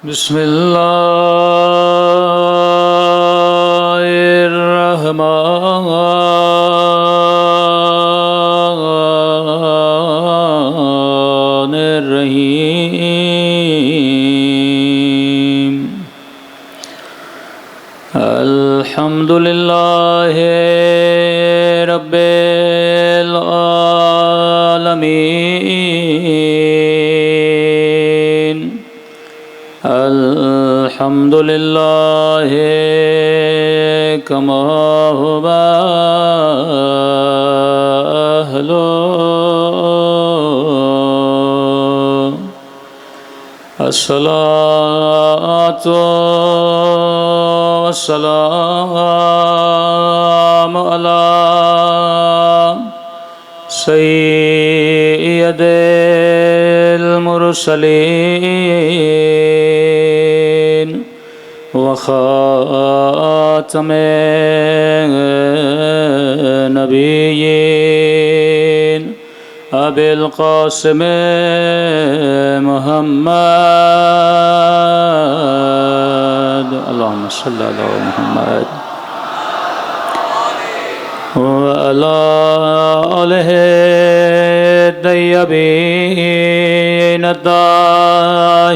بسم اللہ الرحمن الرحیم الحمد للہ رب العالمین الحمد للہ کما هو أهله الصلاة والسلام على سيد المرسلين وخاتم النبيين أبي القاسم محمد اللهم صل على محمد وعلى آله الطيبين الطاهرين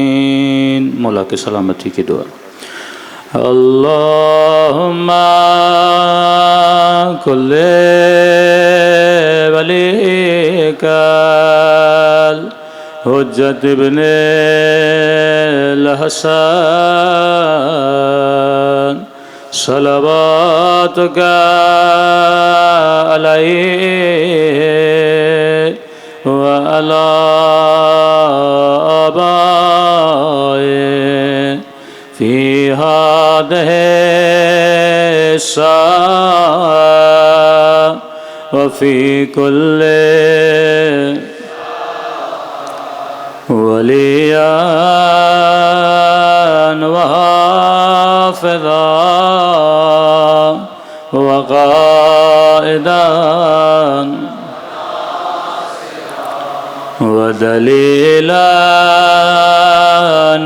المعصومين مولا کی سلامتی کی دعا اللہم کل ولیک حجت ابن الحسن صلواتک علیہ وعلی آبائه في هذه الساعة وفي كل وليا وحافظا وقائدا ودليلا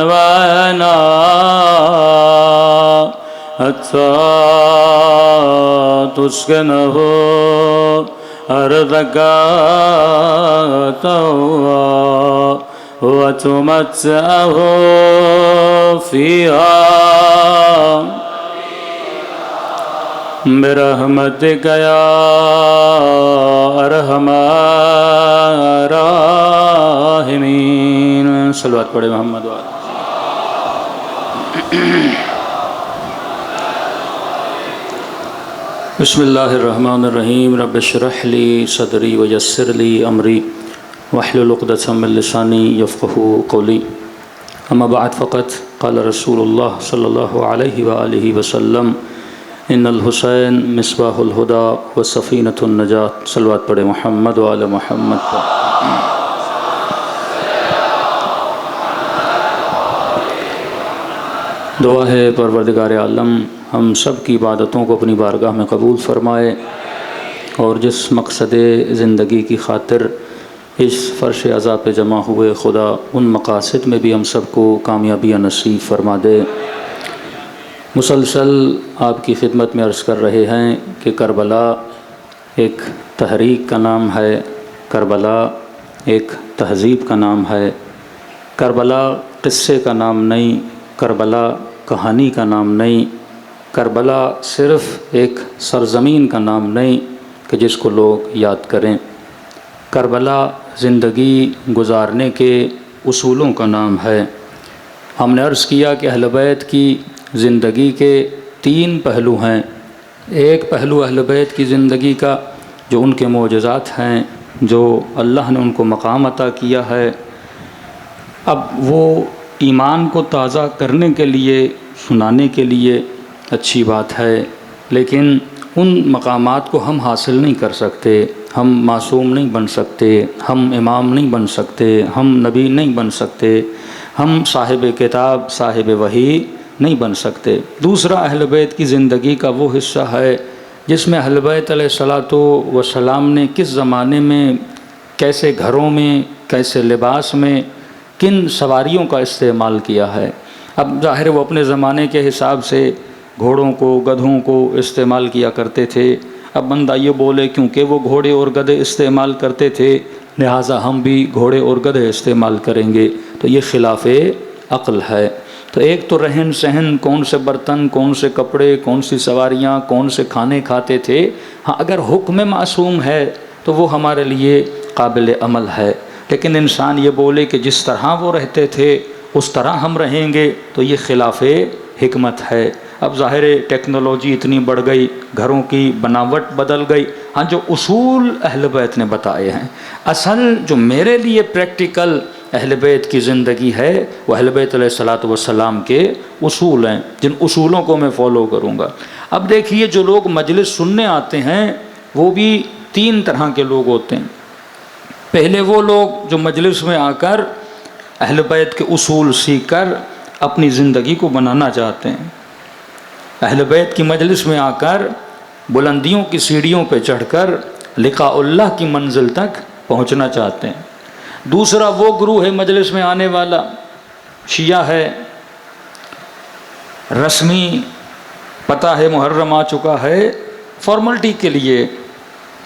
وانا حتى تسكنه أرضك طوعا وتمتعه فيها برحمتك يا أرحم الراحمين صلوات پڑھے محمد وآلہ بسم اللہ الرحمن الرحیم رب اشرح لی صدری ویسر لی امری واحلل عقدۃ من لسانی یفقهوا قولی اما بعد فقط قال رسول اللہ صلی اللہ علیہ وآلہ وسلم ان الحسین مصباح الہدی وسفینۃ النجات صلوات پڑھے محمد وآل محمد دعا ہے پروردگار عالم ہم سب کی عبادتوں کو اپنی بارگاہ میں قبول فرمائے اور جس مقصد زندگی کی خاطر اس فرش عزا پہ جمع ہوئے خدا ان مقاصد میں بھی ہم سب کو کامیابیاں نصیب فرما دے۔ مسلسل آپ کی خدمت میں عرض کر رہے ہیں کہ کربلا ایک تحریک کا نام ہے، کربلا ایک تہذیب کا نام ہے، کربلا قصے کا نام نہیں، کربلا کہانی کا نام نہیں، کربلا صرف ایک سرزمین کا نام نہیں کہ جس کو لوگ یاد کریں، کربلا زندگی گزارنے کے اصولوں کا نام ہے۔ ہم نے عرض کیا کہ اہل بیت کی زندگی کے 3 پہلو ہیں۔ ایک پہلو اہل بیت کی زندگی کا جو ان کے معجزات ہیں، جو اللہ نے ان کو مقام عطا کیا ہے، اب وہ ایمان کو تازہ کرنے کے لیے، سنانے کے لیے اچھی بات ہے، لیکن ان مقامات کو ہم حاصل نہیں کر سکتے، ہم معصوم نہیں بن سکتے، ہم امام نہیں بن سکتے، ہم نبی نہیں بن سکتے، ہم صاحب کتاب، صاحب وحی نہیں بن سکتے۔ دوسرا اہل بیت کی زندگی کا وہ حصہ ہے جس میں اہل بیت علیہ الصلاۃ والسلام نے کس زمانے میں، کیسے گھروں میں، کیسے لباس میں، کن سواریوں کا استعمال کیا ہے۔ اب ظاہر وہ اپنے زمانے کے حساب سے گھوڑوں کو، گدھوں کو استعمال کیا کرتے تھے۔ اب بندہ یہ بولے کیونکہ وہ گھوڑے اور گدھے استعمال کرتے تھے لہٰذا ہم بھی گھوڑے اور گدھے استعمال کریں گے، تو یہ خلاف عقل ہے۔ تو ایک تو رہن سہن، کون سے برتن، کون سے کپڑے، کون سی سواریاں، کون سے کھانے کھاتے تھے، ہاں اگر حکم معصوم ہے تو وہ ہمارے لیے قابل عمل ہے، لیکن انسان یہ بولے کہ جس طرح وہ رہتے تھے اس طرح ہم رہیں گے تو یہ خلاف حکمت ہے۔ اب ظاہر ٹیکنالوجی اتنی بڑھ گئی، گھروں کی بناوٹ بدل گئی، ہاں جو اصول اہل بیت نے بتائے ہیں، اصل جو میرے لیے پریکٹیکل اہل بیت کی زندگی ہے وہ اہل بیت علیہ الصلاۃ والسلام کے اصول ہیں، جن اصولوں کو میں فالو کروں گا۔ اب دیکھیے جو لوگ مجلس سننے آتے ہیں وہ بھی تین طرح کے لوگ ہوتے ہیں۔ پہلے وہ لوگ جو مجلس میں آ کر اہل بیت کے اصول سیکھ کر اپنی زندگی کو بنانا چاہتے ہیں، اہل بیت کی مجلس میں آ کر بلندیوں کی سیڑھیوں پہ چڑھ کر لقاء اللہ کی منزل تک پہنچنا چاہتے ہیں۔ دوسرا وہ گروہ ہے مجلس میں آنے والا، شیعہ ہے، رسمی پتہ ہے محرم آ چکا ہے، فارملٹی کے لیے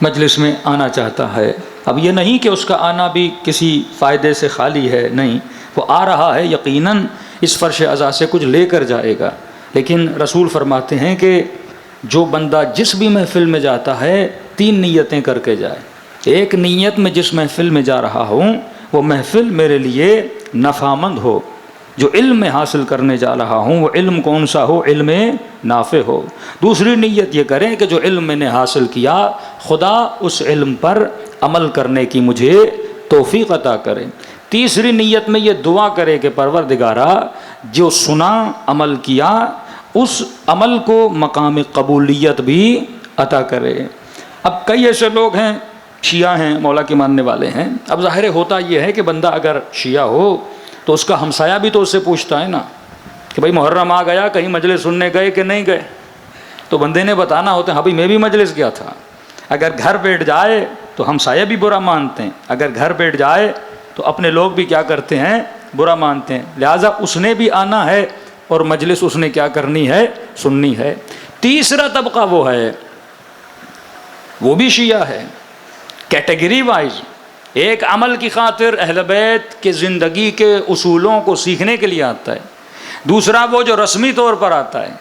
مجلس میں آنا چاہتا ہے۔ اب یہ نہیں کہ اس کا آنا بھی کسی فائدے سے خالی ہے، نہیں، وہ آ رہا ہے یقیناً اس فرش عزا سے کچھ لے کر جائے گا، لیکن رسول فرماتے ہیں کہ جو بندہ جس بھی محفل میں جاتا ہے تین نیتیں کر کے جائے۔ ایک نیت میں جس محفل میں جا رہا ہوں وہ محفل میرے لیے نفع مند ہو، جو علم میں حاصل کرنے جا رہا ہوں وہ علم کون سا ہو، علم نافع ہو۔ دوسری نیت یہ کریں کہ جو علم میں نے حاصل کیا خدا اس علم پر عمل کرنے کی مجھے توفیق عطا کرے۔ تیسری نیت میں یہ دعا کرے کہ پروردگارا جو سنا عمل کیا اس عمل کو مقام قبولیت بھی عطا کرے۔ اب کئی ایسے لوگ ہیں شیعہ ہیں، مولا کے ماننے والے ہیں، اب ظاہر ہوتا یہ ہے کہ بندہ اگر شیعہ ہو تو اس کا ہمسایہ بھی تو اس سے پوچھتا ہے نا کہ بھائی محرم آ گیا، کہیں مجلس سننے گئے کہ نہیں گئے، تو بندے نے بتانا ہوتا ہے ہاں بھائی میں بھی مجلس گیا تھا۔ اگر گھر بیٹھ جائے تو ہمسایہ بھی برا مانتے ہیں، اگر گھر بیٹھ جائے تو اپنے لوگ بھی کیا کرتے ہیں، برا مانتے ہیں، لہٰذا اس نے بھی آنا ہے اور مجلس اس نے کیا کرنی ہے، سننی ہے۔ تیسرا طبقہ وہ ہے، وہ بھی شیعہ ہے، کیٹیگری وائز، ایک عمل کی خاطر اہل بیت کے زندگی کے اصولوں کو سیکھنے کے لیے آتا ہے، دوسرا وہ جو رسمی طور پر آتا ہے۔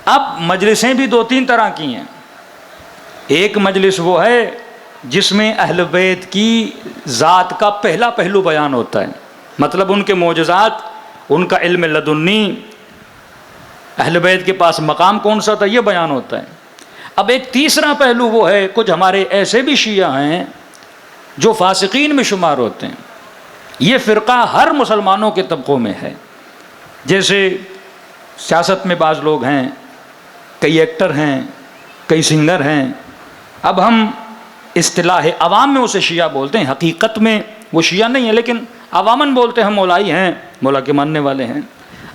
اب مجلسیں بھی دو تین طرح کی ہیں، ایک مجلس وہ ہے جس میں اہل بیت کی ذات کا پہلا پہلو بیان ہوتا ہے، مطلب ان کے معجزات، ان کا علم لدنی، اہل بیت کے پاس مقام کون سا تھا یہ بیان ہوتا ہے۔ اب ایک تیسرا پہلو وہ ہے، کچھ ہمارے ایسے بھی شیعہ ہیں جو فاسقین میں شمار ہوتے ہیں، یہ فرقہ ہر مسلمانوں کے طبقوں میں ہے، جیسے سیاست میں بعض لوگ ہیں، کئی ایکٹر ہیں، کئی سنگر ہیں، اب ہم اصطلاح عوام میں اسے شیعہ بولتے ہیں، حقیقت میں وہ شیعہ نہیں ہے لیکن عواماً بولتے ہیں ہم مولائی ہیں، مولا کے ماننے والے ہیں۔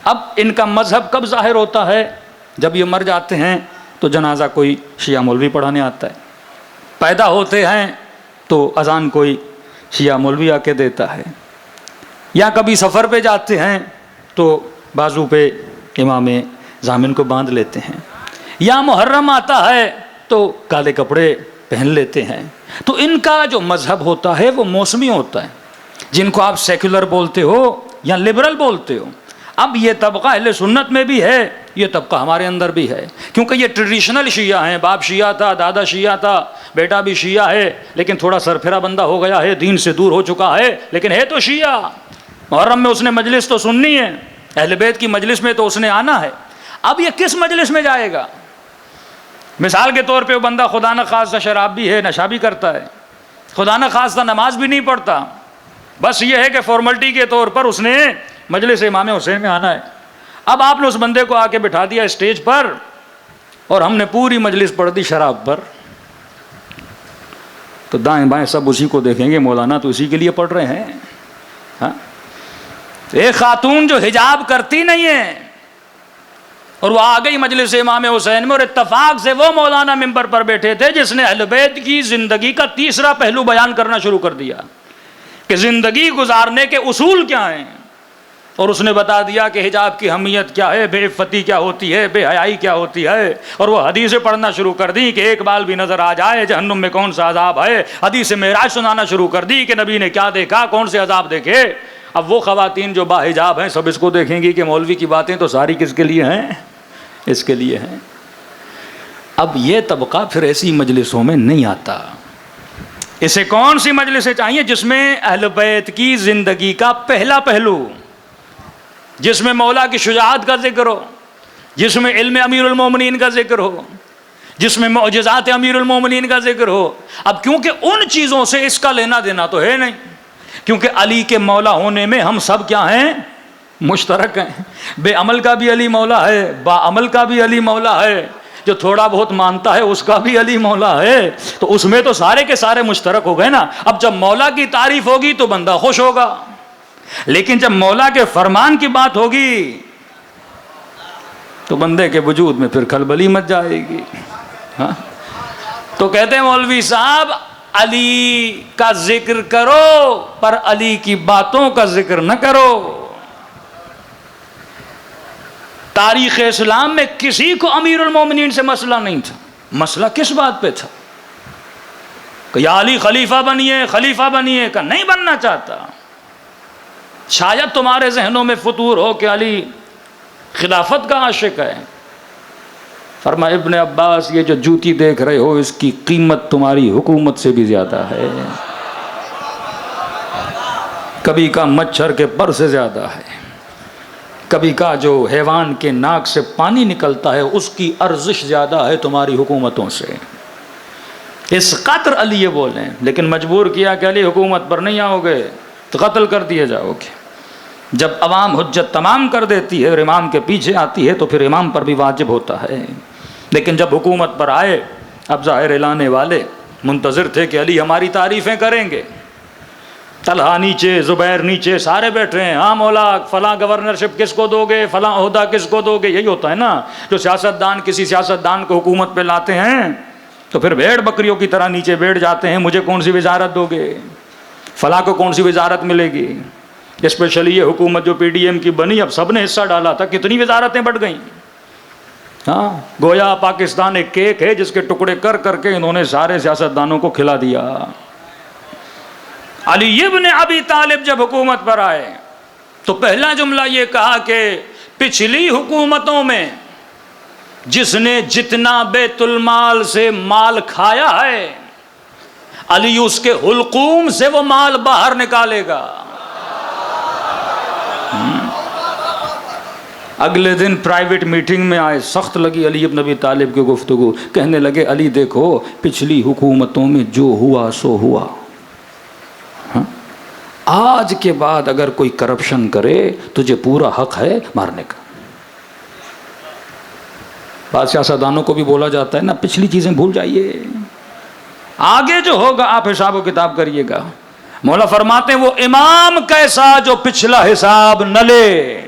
اب ان کا مذہب کب ظاہر ہوتا ہے، جب یہ مر جاتے ہیں تو جنازہ کوئی شیعہ مولوی پڑھانے آتا ہے، پیدا ہوتے ہیں تو اذان کوئی شیعہ مولوی آ کے دیتا ہے، یا کبھی سفر پہ جاتے ہیں تو بازو پہ امام ضامن کو باندھ لیتے ہیں، یا محرم آتا ہے تو کالے کپڑے پہن لیتے ہیں۔ تو ان کا جو مذہب ہوتا ہے وہ موسمی ہوتا ہے، جن کو آپ سیکولر بولتے ہو یا لبرل بولتے ہو۔ اب یہ طبقہ اہل سنت میں بھی ہے، یہ طبقہ ہمارے اندر بھی ہے، کیونکہ یہ ٹریڈیشنل شیعہ ہیں، باپ شیعہ تھا، دادا شیعہ تھا، بیٹا بھی شیعہ ہے، لیکن تھوڑا سرپھرا بندہ ہو گیا ہے، دین سے دور ہو چکا ہے، لیکن ہے تو شیعہ۔ محرم میں اس نے مجلس تو سننی ہے، اہل بیت کی مجلس میں تو اس نے آنا ہے۔ اب یہ کس مجلس میں جائے گا؟ مثال کے طور پہ وہ بندہ خدا نخواستہ شراب بھی ہے، نشہ بھی کرتا ہے، خدا نخواستہ نماز بھی نہیں پڑھتا، بس یہ ہے کہ فارملٹی کے طور پر اس نے مجلس امام حسین میں آنا ہے۔ اب آپ نے اس بندے کو آ کے بٹھا دیا اسٹیج پر اور ہم نے پوری مجلس پڑھ دی شراب پر، تو دائیں بائیں سب اسی کو دیکھیں گے، مولانا تو اسی کے لیے پڑھ رہے ہیں۔ ہاں، ایک خاتون جو حجاب کرتی نہیں ہے، اور وہ آ گئی مجلس امام حسین میں، اور اتفاق سے وہ مولانا ممبر پر بیٹھے تھے جس نے اہل بیت کی زندگی کا تیسرا پہلو بیان کرنا شروع کر دیا کہ زندگی گزارنے کے اصول کیا ہیں، اور اس نے بتا دیا کہ حجاب کی اہمیت کیا ہے، بے عفتی کیا ہوتی ہے، بے حیائی کیا ہوتی ہے، اور وہ حدیثیں پڑھنا شروع کر دی کہ ایک بال بھی نظر آ جائے جہنم میں کون سا عذاب ہے، حدیث معراج سنانا شروع کر دی کہ نبی نے کیا دیکھا، کون سے عذاب دیکھے۔ اب وہ خواتین جو با حجاب ہیں سب اس کو دیکھیں گی کہ مولوی کی باتیں تو ساری کس کے لیے ہیں، اس کے لیے ہیں۔ اب یہ طبقہ پھر ایسی مجلسوں میں نہیں آتا۔ اسے کون سی مجلسیں چاہیے؟ جس میں اہل بیت کی زندگی کا پہلا پہلو، جس میں مولا کی شجاعت کا ذکر ہو، جس میں علم امیر المومنین کا ذکر ہو، جس میں معجزات امیر المومنین کا ذکر ہو۔ اب کیونکہ ان چیزوں سے اس کا لینا دینا تو ہے نہیں، کیونکہ علی کے مولا ہونے میں ہم سب کیا ہیں؟ مشترک ہیں۔ بے عمل کا بھی علی مولا ہے، با عمل کا بھی علی مولا ہے، جو تھوڑا بہت مانتا ہے اس کا بھی علی مولا ہے، تو اس میں تو سارے کے سارے مشترک ہو گئے نا۔ اب جب مولا کی تعریف ہوگی تو بندہ خوش ہوگا، لیکن جب مولا کے فرمان کی بات ہوگی تو بندے کے وجود میں پھر کھلبلی مچ جائے گی۔ ہاں تو کہتے ہیں مولوی صاحب علی کا ذکر کرو پر علی کی باتوں کا ذکر نہ کرو۔ تاریخ اسلام میں کسی کو امیر المومنین سے مسئلہ نہیں تھا۔ مسئلہ کس بات پہ تھا کہ یا علی خلیفہ بنیے، خلیفہ بنیے، کا نہیں بننا چاہتا۔ شاید تمہارے ذہنوں میں فطور ہو کہ علی خلافت کا عاشق ہے۔ فرمایا ابن عباس یہ جو جوتی دیکھ رہے ہو اس کی قیمت تمہاری حکومت سے بھی زیادہ ہے، کبھی کا مچھر کے پر سے زیادہ ہے، کبھی کا جو حیوان کے ناک سے پانی نکلتا ہے اس کی ارزش زیادہ ہے تمہاری حکومتوں سے۔ اس قدر علی یہ بولیں، لیکن مجبور کیا کہ علی حکومت پر نہیں آؤ گے تو قتل کر دیے جاؤ گے۔ جب عوام حجت تمام کر دیتی ہے اور امام کے پیچھے آتی ہے تو پھر امام پر بھی واجب ہوتا ہے، لیکن جب حکومت پر آئے اب ظاہر لانے والے منتظر تھے کہ علی ہماری تعریفیں کریں گے۔ طلحہ نیچے، زبیر نیچے، سارے بیٹھے ہیں، ہاں مولا فلاں گورنرشپ کس کو دو گے، فلاں عہدہ کس کو دو گے۔ یہی ہوتا ہے نا جو سیاستدان کسی سیاستدان کو حکومت پہ لاتے ہیں تو پھر بھیڑ بکریوں کی طرح نیچے بیٹھ جاتے ہیں، مجھے کون سی وزارت دو گے، فلاں کو کون سی وزارت ملے گی۔ اسپیشلی یہ حکومت جو پی ڈی ایم کی بنی اب سب نے حصہ ڈالا تھا، کتنی وزارتیں بڑھ گئیں۔ ہاں گویا پاکستان ایک کیک ہے جس کے ٹکڑے کر کر کے انہوں نے سارے سیاستدانوں کو کھلا دیا۔ علی ابن ابی طالب جب حکومت پر آئے تو پہلا جملہ یہ کہا کہ پچھلی حکومتوں میں جس نے جتنا بیت المال سے مال کھایا ہے علی اس کے حلقوم سے وہ مال باہر نکالے گا۔ اگلے دن پرائیویٹ میٹنگ میں آئے، سخت لگی علی ابن ابی طالب کی گفتگو، کہنے لگے علی دیکھو پچھلی حکومتوں میں جو ہوا سو ہوا، آج کے بعد اگر کوئی کرپشن کرے تجھے پورا حق ہے مارنے کا۔ بعض سیاستدانوں کو بھی بولا جاتا ہے نا پچھلی چیزیں بھول جائیے، آگے جو ہوگا آپ حساب و کتاب کریے گا۔ مولا فرماتے ہیں وہ امام کیسا جو پچھلا حساب نہ لے۔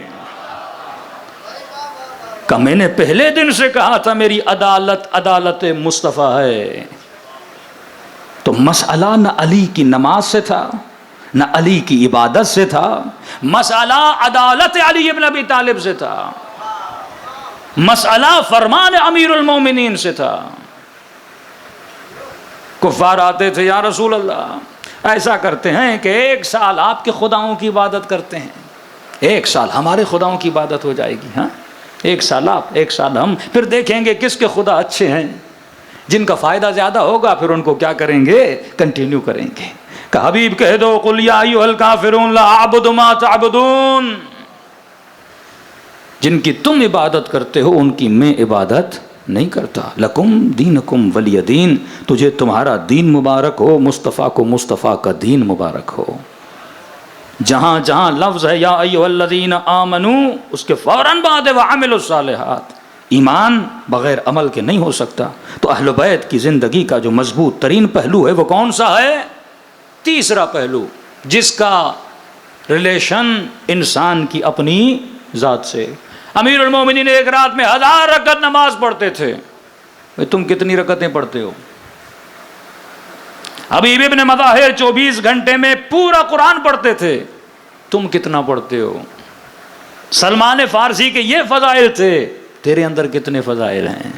کہ میں نے پہلے دن سے کہا تھا میری عدالت عدالت مصطفیٰ ہے۔ تو مسئلہ نہ علی کی نماز سے تھا نہ علی کی عبادت سے تھا، مسئلہ عدالت علی ابن ابی طالب سے تھا، مسئلہ فرمان امیر المومنین سے تھا۔ کفار آتے تھے یا رسول اللہ ایسا کرتے ہیں کہ ایک سال آپ کے خداؤں کی عبادت کرتے ہیں، ایک سال ہمارے خداؤں کی عبادت ہو جائے گی، ہاں ایک سال آپ ایک سال ہم، پھر دیکھیں گے کس کے خدا اچھے ہیں، جن کا فائدہ زیادہ ہوگا پھر ان کو کیا کریں گے، کنٹینیو کریں گے۔ کہ حبیب کہہ دو قل یا ایھا الکافرون لا اعبد ما تعبدون، جن کی تم عبادت کرتے ہو ان کی میں عبادت نہیں کرتا۔ لکم دینکم ولی دین، تجھے تمہارا دین مبارک ہو، مصطفیٰ کو مصطفیٰ کا دین مبارک ہو۔ جہاں جہاں لفظ ہے یا ایھا الذین آمنو اس کے فوراً بعد وعملوا الصالحات، ایمان بغیر عمل کے نہیں ہو سکتا۔ تو اہل بیت کی زندگی کا جو مضبوط ترین پہلو ہے وہ کون سا ہے؟ تیسرا پہلو، جس کا ریلیشن انسان کی اپنی ذات سے۔ امیر المومنین ایک رات میں 1000 رکعت نماز پڑھتے تھے. بھئی تم کتنی رکعتیں پڑھتے ہو؟ حبیب ابن مظاہر 24 گھنٹے میں پورا قرآن پڑھتے تھے، تم کتنا پڑھتے ہو؟ سلمان فارسی کے یہ فضائل تھے، تیرے اندر کتنے فضائل ہیں؟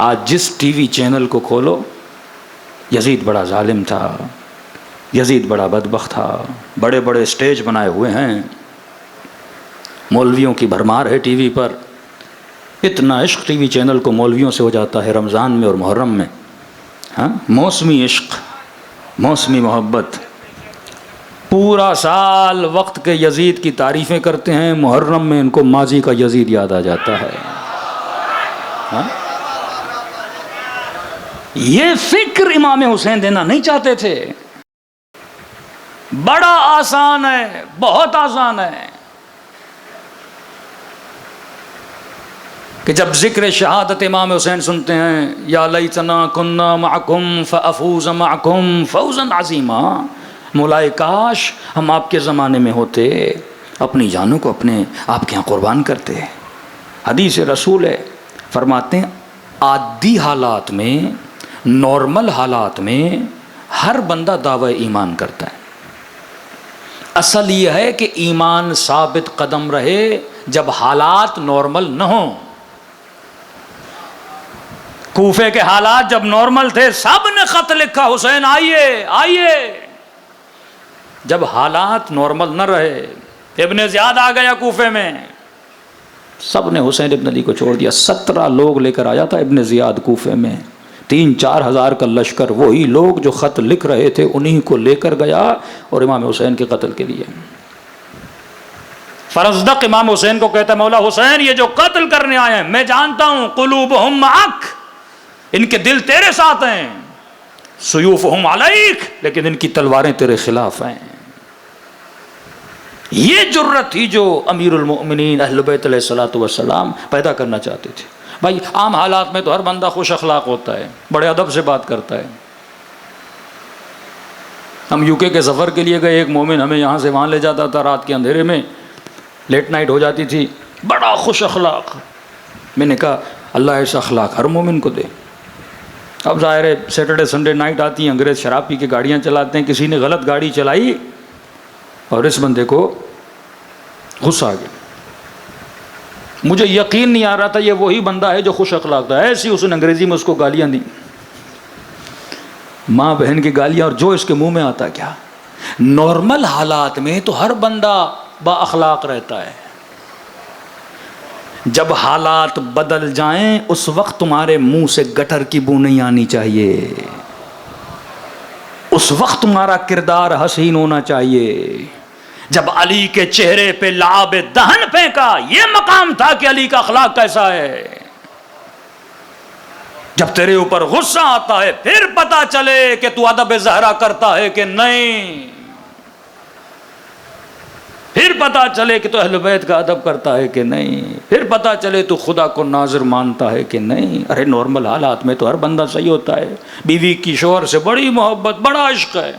آج جس ٹی وی چینل کو کھولو، یزید بڑا ظالم تھا، یزید بڑا بدبخت تھا، بڑے بڑے سٹیج بنائے ہوئے ہیں، مولویوں کی بھرمار ہے ٹی وی پر. اتنا عشق ٹی وی چینل کو مولویوں سے ہو جاتا ہے رمضان میں اور محرم میں. ہاں، موسمی عشق، موسمی محبت. پورا سال وقت کے یزید کی تعریفیں کرتے ہیں، محرم میں ان کو ماضی کا یزید یاد آ جاتا ہے. ہاں؟ یہ فکر امام حسین دینا نہیں چاہتے تھے. بڑا آسان ہے، بہت آسان ہے کہ جب ذکر شہادت امام حسین سنتے ہیں، یا لیتنا کننا معکم فافوز معکم فوزا عظیما، مولائے کاش ہم آپ کے زمانے میں ہوتے، اپنی جانوں کو اپنے آپ کے یہاں قربان کرتے. حدیث رسول ہے، فرماتے ہیں عادی حالات میں، نارمل حالات میں ہر بندہ دعوی ایمان کرتا ہے. اصل یہ ہے کہ ایمان ثابت قدم رہے جب حالات نارمل نہ ہوں. کوفے کے حالات جب نارمل تھے سب نے خط لکھا حسین آئیے آئیے. جب حالات نارمل نہ رہے، ابن زیاد آ گیا کوفے میں، سب نے حسین ابن علی کو چھوڑ دیا. 17 لوگ لے کر آیا تھا ابن زیاد کوفے میں، 3-4 ہزار کا لشکر. وہی لوگ جو خط لکھ رہے تھے انہی کو لے کر گیا اور امام حسین کے قتل کے لیے. فرزدق امام حسین کو کہتا ہے مولا حسین یہ جو قتل کرنے آئے ہیں میں جانتا ہوں، قلوبہم معک، ان کے دل تیرے ساتھ ہیں، سیوفہم علیک، لیکن ان کی تلواریں تیرے خلاف ہیں. یہ جرت تھی جو امیر المؤمنین اہل بیت علیہ الصلوۃ والسلام پیدا کرنا چاہتے تھے. بھائی عام حالات میں تو ہر بندہ خوش اخلاق ہوتا ہے، بڑے ادب سے بات کرتا ہے. ہم یو کے سفر کے لیے گئے، ایک مومن ہمیں یہاں سے وہاں لے جاتا تھا، رات کے اندھیرے میں لیٹ نائٹ ہو جاتی تھی، بڑا خوش اخلاق. میں نے کہا اللہ ایسا اخلاق ہر مومن کو دے. اب ظاہر ہے سیٹرڈے سنڈے نائٹ آتی ہیں، انگریز شراب پی کے گاڑیاں چلاتے ہیں، کسی نے غلط گاڑی چلائی اور اس بندے کو غصہ آ گیا. مجھے یقین نہیں آ رہا تھا یہ وہی بندہ ہے جو خوش اخلاق تھا. ایسی اس نے انگریزی میں اس کو گالیاں دی، ماں بہن کی گالیاں، اور جو اس کے منہ میں آتا کیا. نارمل حالات میں تو ہر بندہ با اخلاق رہتا ہے، جب حالات بدل جائیں اس وقت تمہارے منہ سے گٹر کی بو نہیں آنی چاہیے، اس وقت تمہارا کردار حسین ہونا چاہیے. جب علی کے چہرے پہ لعاب دہن پھینکا، یہ مقام تھا کہ علی کا اخلاق کیسا ہے. جب تیرے اوپر غصہ آتا ہے پھر پتا چلے کہ تو ادب زہرا کرتا ہے کہ نہیں، پھر پتا چلے کہ تو اہل بیت کا ادب کرتا ہے کہ نہیں، پھر پتا چلے تو خدا کو ناظر مانتا ہے کہ نہیں. ارے نارمل حالات میں تو ہر بندہ صحیح ہوتا ہے، بیوی کی شوہر سے بڑی محبت، بڑا عشق ہے،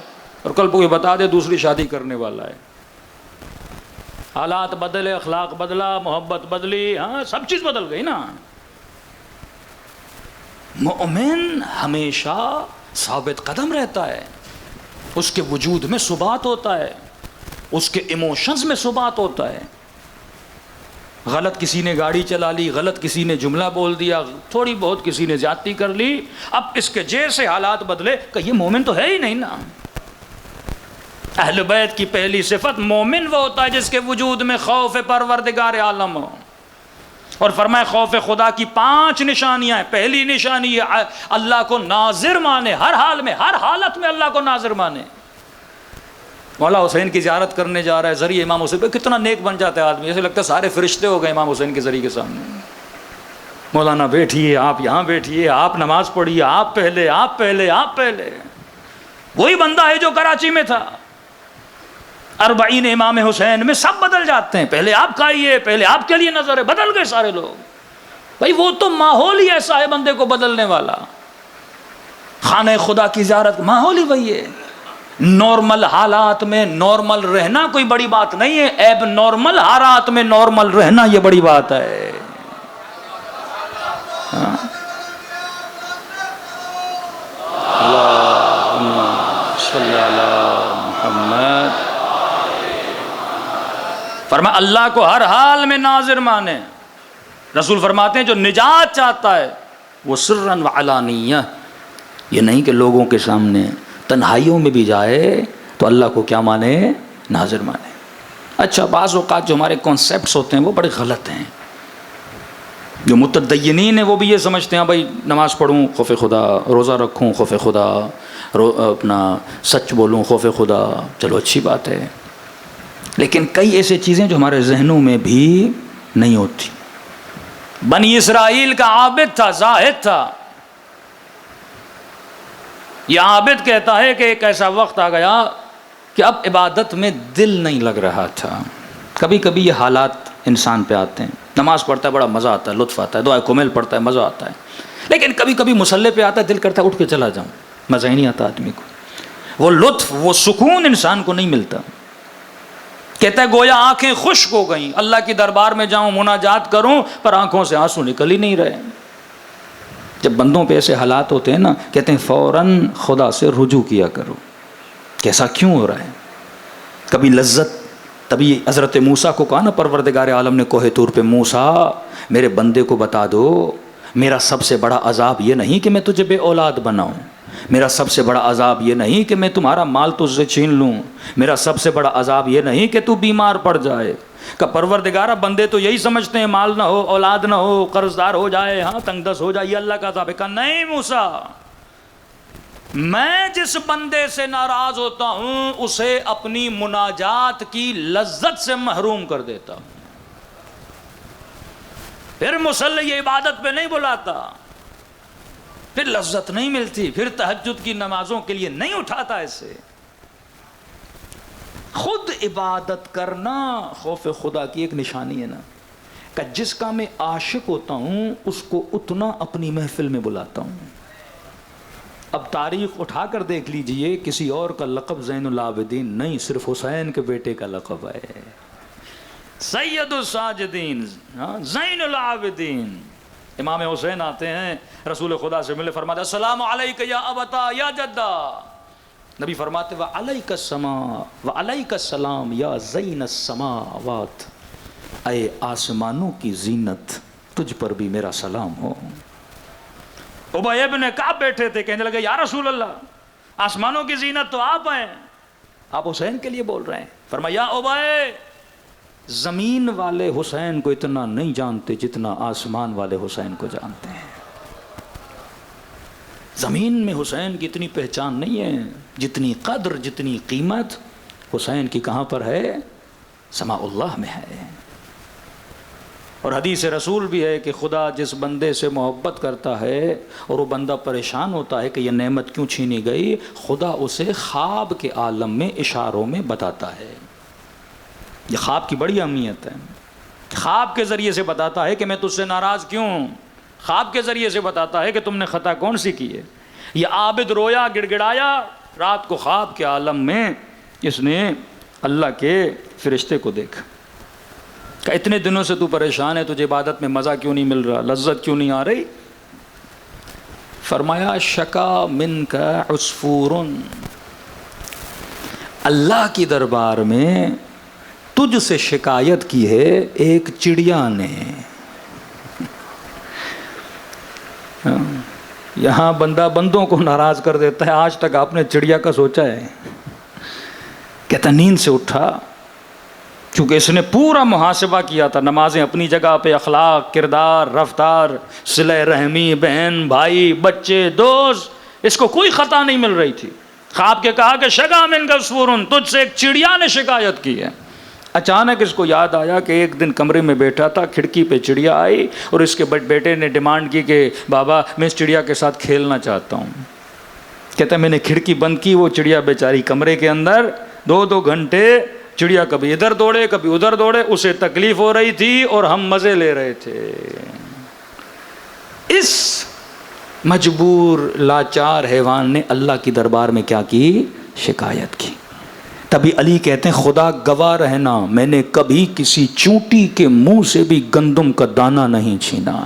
اور کل کو یہ بتا دے دوسری شادی کرنے والا ہے. حالات بدلے، اخلاق بدلا، محبت بدلی، ہاں سب چیز بدل گئی نا. مومن ہمیشہ ثابت قدم رہتا ہے، اس کے وجود میں ثبات ہوتا ہے، اس کے ایموشنز میں ثبات ہوتا ہے. غلط کسی نے گاڑی چلا لی، غلط کسی نے جملہ بول دیا، تھوڑی بہت کسی نے زیادتی کر لی، اب اس کے جیسے حالات بدلے کہ یہ مومن تو ہے ہی نہیں نا. اہل بیت کی پہلی صفت مومن وہ ہوتا ہے جس کے وجود میں خوف پروردگار عالم ہو. اور فرمائے خوف خدا کی 5 نشانیاں ہیں. پہلی نشانی ہے اللہ کو ناظر مانے، ہر حال میں، ہر حالت میں اللہ کو ناظر مانے. مولا حسین کی زیارت کرنے جا رہا ہے ذریعہ امام حسین، کتنا نیک بن جاتا ہے آدمی، ایسے لگتا ہے سارے فرشتے ہو گئے امام حسین کے ذریعے کے سامنے. مولانا بیٹھیے، آپ یہاں بیٹھیے، آپ نماز پڑھیے، آپ پہلے، آپ پہلے، آپ پہلے. وہی بندہ ہے جو کراچی میں تھا. 40 امام حسین میں سب بدل جاتے ہیں، پہلے آپ کھائیے، پہلے آپ کے لیے نظر ہے، بدل گئے سارے لوگ. بھائی وہ تو ماحول ہی ایسا ہے بندے کو بدلنے والا. خانہ خدا کی زیارت ماحول ہی وہی ہے. نارمل حالات میں نارمل رہنا کوئی بڑی بات نہیں ہے، ایب نارمل حالات میں نارمل رہنا یہ بڑی بات ہے. اللہم صلی علی محمد. فرمایا اللہ کو ہر حال میں ناظر مانے. رسول فرماتے ہیں جو نجات چاہتا ہے وہ سرًا وعلانیہ، یہ نہیں کہ لوگوں کے سامنے، تنہائیوں میں بھی جائے تو اللہ کو کیا مانے؟ ناظر مانے. اچھا بعض اوقات جو ہمارے کانسیپٹس ہوتے ہیں وہ بڑے غلط ہیں. جو متدینین ہیں وہ بھی یہ سمجھتے ہیں بھائی نماز پڑھوں خوف خدا، روزہ رکھوں خوف خدا، اپنا سچ بولوں خوف خدا، چلو اچھی بات ہے، لیکن کئی ایسی چیزیں جو ہمارے ذہنوں میں بھی نہیں ہوتی. بنی اسرائیل کا عابد تھا، زاہد تھا. یہ عابد کہتا ہے کہ ایک ایسا وقت آ گیا کہ اب عبادت میں دل نہیں لگ رہا تھا. کبھی کبھی یہ حالات انسان پہ آتے ہیں. نماز پڑھتا ہے بڑا مزہ آتا ہے، لطف آتا ہے، دعائے کمیل پڑھتا ہے مزہ آتا ہے، لیکن کبھی کبھی مصلی پہ آتا ہے دل کرتا ہے اٹھ کے چلا جاؤں، مزہ ہی نہیں آتا آدمی کو. وہ لطف وہ سکون انسان کو نہیں ملتا. کہتا ہے گویا آنکھیں خشک ہو گئیں، اللہ کی دربار میں جاؤں مناجات کروں پر آنکھوں سے آنسو نکل ہی نہیں رہے. جب بندوں پہ ایسے حالات ہوتے ہیں نا، کہتے ہیں فوراً خدا سے رجوع کیا کرو. کیسا کیوں ہو رہا ہے؟ کبھی لذت، تبھی حضرت موسیٰ کو کہا نا پروردگار عالم نے کوہ طور پہ، موسیٰ میرے بندے کو بتا دو میرا سب سے بڑا عذاب یہ نہیں کہ میں تجھے بے اولاد بناؤں، میرا سب سے بڑا عذاب یہ نہیں کہ میں تمہارا مال تجھ سے چھین لوں، میرا سب سے بڑا عذاب یہ نہیں کہ تو بیمار پڑ جائے. کہ پروردگارہ بندے تو یہی سمجھتے ہیں مال نہ ہو، اولاد نہ ہو، قرض دار ہو جائے، ہاں تنگ دست ہو جائے، یہ اللہ کا عذاب ہے. کہا نہیں موسیٰ، میں جس بندے سے ناراض ہوتا ہوں اسے اپنی مناجات کی لذت سے محروم کر دیتا ہوں. پھر مصلی عبادت پہ نہیں بلاتا، پھر لذت نہیں ملتی، پھر تہجد کی نمازوں کے لیے نہیں اٹھاتا. ایسے خود عبادت کرنا خوف خدا کی ایک نشانی ہے نا، کہ جس کا میں عاشق ہوتا ہوں اس کو اتنا اپنی محفل میں بلاتا ہوں. اب تاریخ اٹھا کر دیکھ لیجئے، کسی اور کا لقب زین العابدین نہیں، صرف حسین کے بیٹے کا لقب ہے. سید الساجدین، زین العابدین. امام حسین آتے ہیں رسول خدا سے ملے، فرماتے السلام علیک یا ابتا یا جدہ. نبی فرماتے وعلیک السلام وعلیک السلام یا زین السماوات، اے آسمانوں کی زینت تجھ پر بھی میرا سلام ہو. ابی ابن کعب بیٹھے تھے، کہنے لگے یا رسول اللہ آسمانوں کی زینت تو آپ ہیں، آپ حسین کے لیے بول رہے ہیں. فرمایا یا ابی، زمین والے حسین کو اتنا نہیں جانتے جتنا آسمان والے حسین کو جانتے ہیں. زمین میں حسین کی اتنی پہچان نہیں ہے، جتنی قدر جتنی قیمت حسین کی کہاں پر ہے؟ سماء اللہ میں ہے. اور حدیث رسول بھی ہے کہ خدا جس بندے سے محبت کرتا ہے اور وہ بندہ پریشان ہوتا ہے کہ یہ نعمت کیوں چھینی گئی، خدا اسے خواب کے عالم میں اشاروں میں بتاتا ہے. یہ خواب کی بڑی اہمیت ہے. خواب کے ذریعے سے بتاتا ہے کہ میں تجھ سے ناراض کیوں ہوں، خواب کے ذریعے سے بتاتا ہے کہ تم نے خطا کون سی کی ہے. یہ عابد رویا گڑ گڑایا، رات کو خواب کے عالم میں اس نے اللہ کے فرشتے کو دیکھا کہ اتنے دنوں سے تو پریشان ہے، تجھے عبادت میں مزہ کیوں نہیں مل رہا، لذت کیوں نہیں آ رہی. فرمایا شکا من کا عصفور، اللہ کی دربار میں تجھ سے شکایت کی ہے ایک چڑیا نے. یہاں بندہ بندوں کو ناراض کر دیتا ہے، آج تک آپ نے چڑیا کا سوچا ہے؟ کہتا نیند سے اٹھا، کیونکہ اس نے پورا محاسبہ کیا تھا، نمازیں اپنی جگہ پہ، اخلاق، کردار، رفتار، صلہ رحمی، بہن بھائی بچے دوست، اس کو کوئی خطا نہیں مل رہی تھی. خواب کے کہا کہ شگا من کا عصفور، تجھ سے ایک چڑیا نے شکایت کی ہے. اچانک اس کو یاد آیا کہ ایک دن کمرے میں بیٹھا تھا، کھڑکی پہ چڑیا آئی اور اس کے بیٹے نے ڈیمانڈ کی کہ بابا میں اس چڑیا کے ساتھ کھیلنا چاہتا ہوں. کہتا ہے میں نے کھڑکی بند کی، وہ چڑیا بیچاری کمرے کے اندر 2 گھنٹے چڑیا کبھی ادھر دوڑے کبھی ادھر دوڑے، اسے تکلیف ہو رہی تھی اور ہم مزے لے رہے تھے. اس مجبور لاچار حیوان نے اللہ کی دربار میں کیا کی؟ شکایت کی. تبھی علی کہتے ہیں خدا گواہ رہنا میں نے کبھی کسی چونٹی کے منہ سے بھی گندم کا دانہ نہیں چھینا.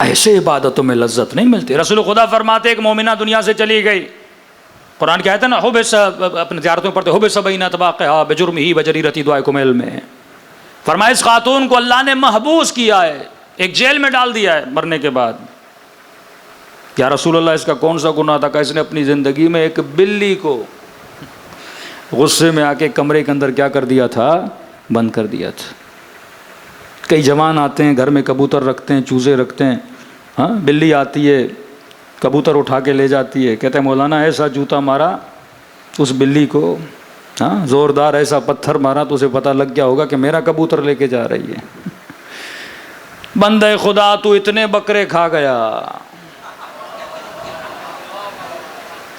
ایسے عبادتوں میں لذت نہیں ملتی. رسول خدا فرماتے ایک مومنہ دنیا سے چلی گئی. قرآن کیا ہے نا اپنے زیارتوں میں پڑھتے ہو بے سبعین طباقہا بجرمہ بجریرۃ دعائکم علم میں. فرمایا اس خاتون کو اللہ نے محبوس کیا ہے, ایک جیل میں ڈال دیا ہے مرنے کے بعد. یا رسول اللہ اس کا کون سا گناہ تھا کہ اس نے اپنی زندگی میں ایک بلی کو غصے میں آ کے کمرے کے اندر کیا کر دیا تھا, بند کر دیا تھا. کئی جوان آتے ہیں گھر میں کبوتر رکھتے ہیں, چوزے رکھتے ہیں, ہاں بلی آتی ہے کبوتر اٹھا کے لے جاتی ہے. کہتے ہیں مولانا ایسا جوتا مارا اس بلی کو, ہاں زوردار ایسا پتھر مارا تو اسے پتہ لگ گیا ہوگا کہ میرا کبوتر لے کے جا رہی ہے. بندے خدا تو اتنے بکرے کھا گیا,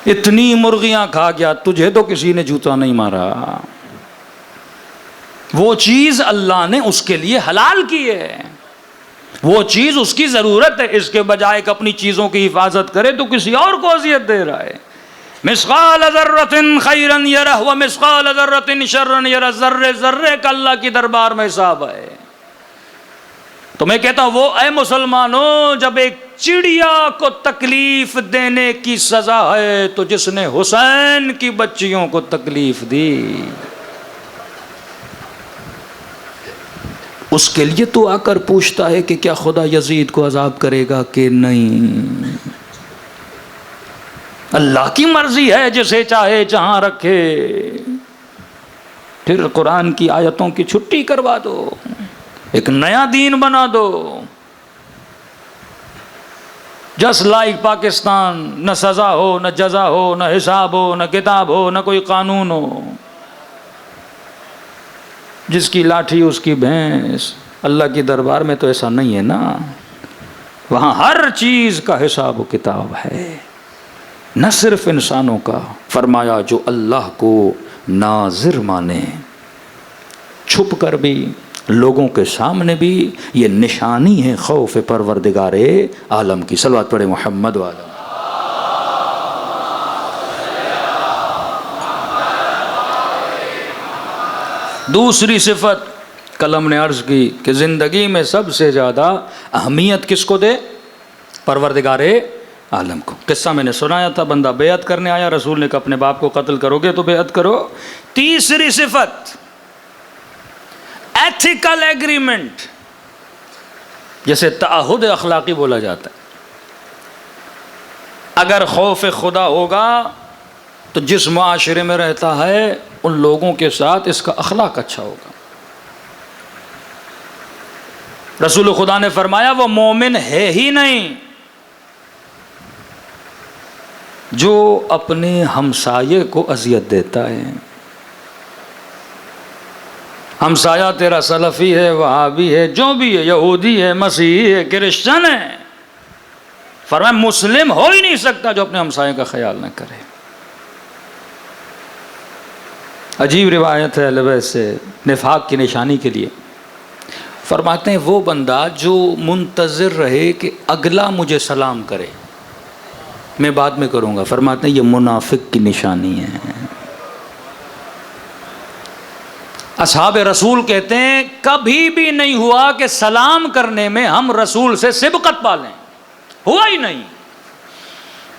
اتنی مرغیاں کھا گیا, تجھے تو کسی نے جوتا نہیں مارا. وہ چیز اللہ نے اس کے لیے حلال کی ہے, وہ چیز اس کی ضرورت ہے. اس کے بجائے کہ اپنی چیزوں کی حفاظت کرے تو کسی اور کو اذیت دے رہا ہے. مثقال ذرۃ خیرا یرہ ومثقال ذرۃ شرا یرہ. ذرے ذرے کا اللہ کی دربار میں حساب ہے. تو میں کہتا ہوں وہ اے مسلمانوں, جب ایک چڑیا کو تکلیف دینے کی سزا ہے تو جس نے حسین کی بچیوں کو تکلیف دی اس کے لیے تو آ کر پوچھتا ہے کہ کیا خدا یزید کو عذاب کرے گا کہ نہیں. اللہ کی مرضی ہے, جسے چاہے جہاں رکھے. پھر قرآن کی آیتوں کی چھٹی کروا دو, ایک نیا دین بنا دو. جسٹ لائک پاکستان, نہ سزا ہو نہ جزا ہو نہ حساب ہو نہ کتاب ہو نہ کوئی قانون ہو. جس کی لاٹھی اس کی بھینس. اللہ کی دربار میں تو ایسا نہیں ہے نا, وہاں ہر چیز کا حساب و کتاب ہے, نہ صرف انسانوں کا. فرمایا جو اللہ کو ناظر مانے, چھپ کر بھی لوگوں کے سامنے بھی, یہ نشانی ہے خوف پروردگار عالم کی. صلوات پڑھے محمد والا. دوسری صفت قلم نے عرض کی کہ زندگی میں سب سے زیادہ اہمیت کس کو دے, پروردگار عالم کو. قصہ میں نے سنایا تھا, بندہ بیعت کرنے آیا, رسول نے کہا اپنے باپ کو قتل کرو گے تو بیعت کرو. تیسری صفت ایتھیکل ایگریمنٹ, جیسے تعہد اخلاقی بولا جاتا ہے. اگر خوف خدا ہوگا تو جس معاشرے میں رہتا ہے ان لوگوں کے ساتھ اس کا اخلاق اچھا ہوگا. رسول خدا نے فرمایا وہ مومن ہے ہی نہیں جو اپنے ہمسائے کو اذیت دیتا ہے. ہمسایہ تیرا سلفی ہے, وہابی ہے, جو بھی ہے, یہودی ہے, مسیحی ہے, کرسچن ہے, فرمایا مسلم ہو ہی نہیں سکتا جو اپنے ہمسایے کا خیال نہ کرے. عجیب روایت ہے اہل بیت سے نفاق کی نشانی کے لیے. فرماتے ہیں وہ بندہ جو منتظر رہے کہ اگلا مجھے سلام کرے, میں بعد میں کروں گا, فرماتے ہیں یہ منافق کی نشانی ہے. اصحاب رسول کہتے ہیں کبھی بھی نہیں ہوا کہ سلام کرنے میں ہم رسول سے سبقت پالیں, ہوا ہی نہیں.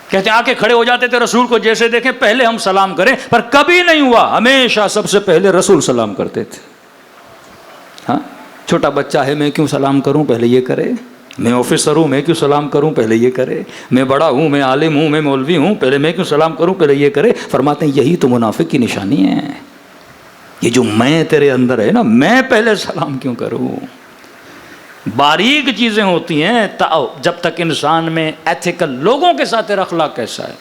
کہتے ہیں آ کے کھڑے ہو جاتے تھے رسول کو جیسے دیکھیں پہلے ہم سلام کریں, پر کبھی نہیں ہوا, ہمیشہ سب سے پہلے رسول سلام کرتے تھے. ہاں چھوٹا بچہ ہے میں کیوں سلام کروں, پہلے یہ کرے. میں آفیسر ہوں میں کیوں سلام کروں, پہلے یہ کرے. میں بڑا ہوں, میں عالم ہوں, میں مولوی ہوں, پہلے میں کیوں سلام کروں, پہلے یہ کرے. فرماتے ہیں یہی تو منافق کی نشانی ہے. یہ جو میں تیرے اندر ہے نا, میں پہلے سلام کیوں کروں. باریک چیزیں ہوتی ہیں جب تک انسان میں ایتھیکل, لوگوں کے ساتھ تیرا اخلاق کیسا ہے.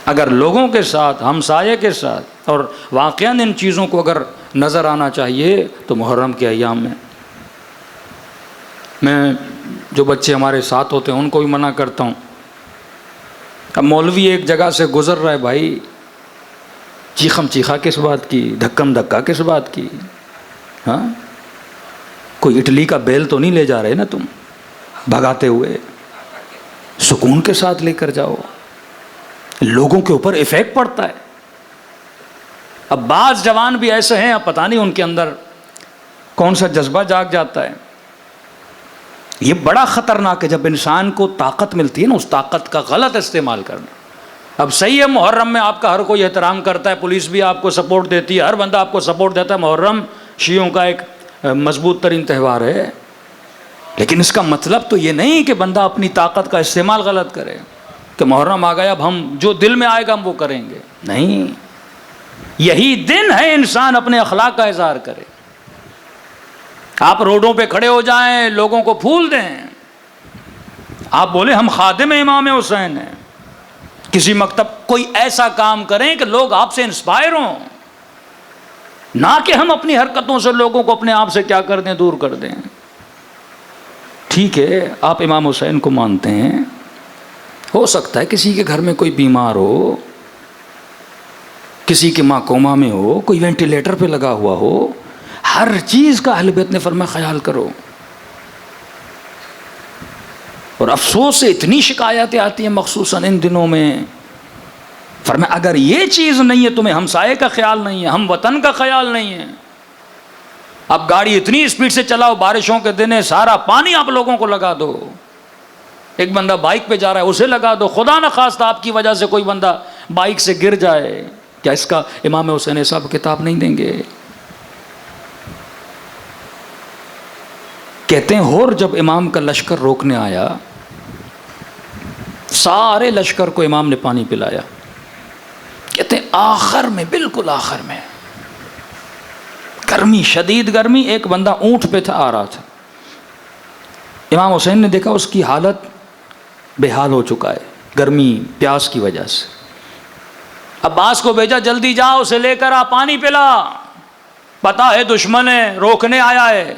اگر لوگوں کے ساتھ, ہمسائے کے ساتھ, اور واقعاً ان چیزوں کو اگر نظر آنا چاہیے تو محرم کے ایام میں جو بچے ہمارے ساتھ ہوتے ہیں ان کو بھی منع کرتا ہوں. اب مولوی ایک جگہ سے گزر رہا ہے بھائی, چیخم چیخا کس بات کی, دھکم دھکا کس بات کی. ہاں کوئی اٹلی کا بیل تو نہیں لے جا رہے نا تم بھگاتے ہوئے. سکون کے ساتھ لے کر جاؤ. لوگوں کے اوپر ایفیکٹ پڑتا ہے. اب بعض جوان بھی ایسے ہیں, اب پتہ نہیں ان کے اندر کون سا جذبہ جاگ جاتا ہے. یہ بڑا خطرناک ہے جب انسان کو طاقت ملتی ہے نا, اس طاقت کا غلط استعمال کرنا. اب صحیح ہے محرم میں آپ کا ہر کوئی احترام کرتا ہے, پولیس بھی آپ کو سپورٹ دیتی ہے, ہر بندہ آپ کو سپورٹ دیتا ہے. محرم شیعوں کا ایک مضبوط ترین تہوار ہے, لیکن اس کا مطلب تو یہ نہیں کہ بندہ اپنی طاقت کا استعمال غلط کرے کہ محرم آ گیا اب ہم جو دل میں آئے گا ہم وہ کریں گے. نہیں, یہی دن ہے انسان اپنے اخلاق کا اظہار کرے. آپ روڈوں پہ کھڑے ہو جائیں, لوگوں کو پھول دیں, آپ بولیں ہم خادم امام حسین ہیں. کسی مکتب کوئی ایسا کام کریں کہ لوگ آپ سے انسپائر ہوں, نہ کہ ہم اپنی حرکتوں سے لوگوں کو اپنے آپ سے کیا کر دیں, دور کر دیں. ٹھیک ہے آپ امام حسین کو مانتے ہیں, ہو سکتا ہے کسی کے گھر میں کوئی بیمار ہو, کسی کی ماں کوما میں ہو, کوئی وینٹیلیٹر پہ لگا ہوا ہو. ہر چیز کا اہل بیت نے فرمایا خیال کرو. اور افسوس سے اتنی شکایتیں آتی ہیں مخصوصاً ان دنوں میں. فرمایا اگر یہ چیز نہیں ہے, تمہیں ہمسائے کا خیال نہیں ہے, ہم وطن کا خیال نہیں ہے. اب گاڑی اتنی اسپیڈ سے چلاؤ, بارشوں کے دن ہے, سارا پانی آپ لوگوں کو لگا دو. ایک بندہ بائک پہ جا رہا ہے اسے لگا دو. خدا نہ خواستہ آپ کی وجہ سے کوئی بندہ بائک سے گر جائے, کیا اس کا امام حسین صاحب کتاب نہیں دیں گے؟ کہتے ہیں اور جب امام کا لشکر روکنے آیا, سارے لشکر کو امام نے پانی پلایا. کہتے ہیں آخر میں, بالکل آخر میں گرمی, شدید گرمی, ایک بندہ اونٹ پہ تھا, آ رہا تھا. امام حسین نے دیکھا اس کی حالت بے حال ہو چکا ہے گرمی پیاس کی وجہ سے. عباس کو بھیجا جلدی جا اسے لے کر آ, پانی پلا, پتا ہے دشمن ہے, روکنے آیا ہے.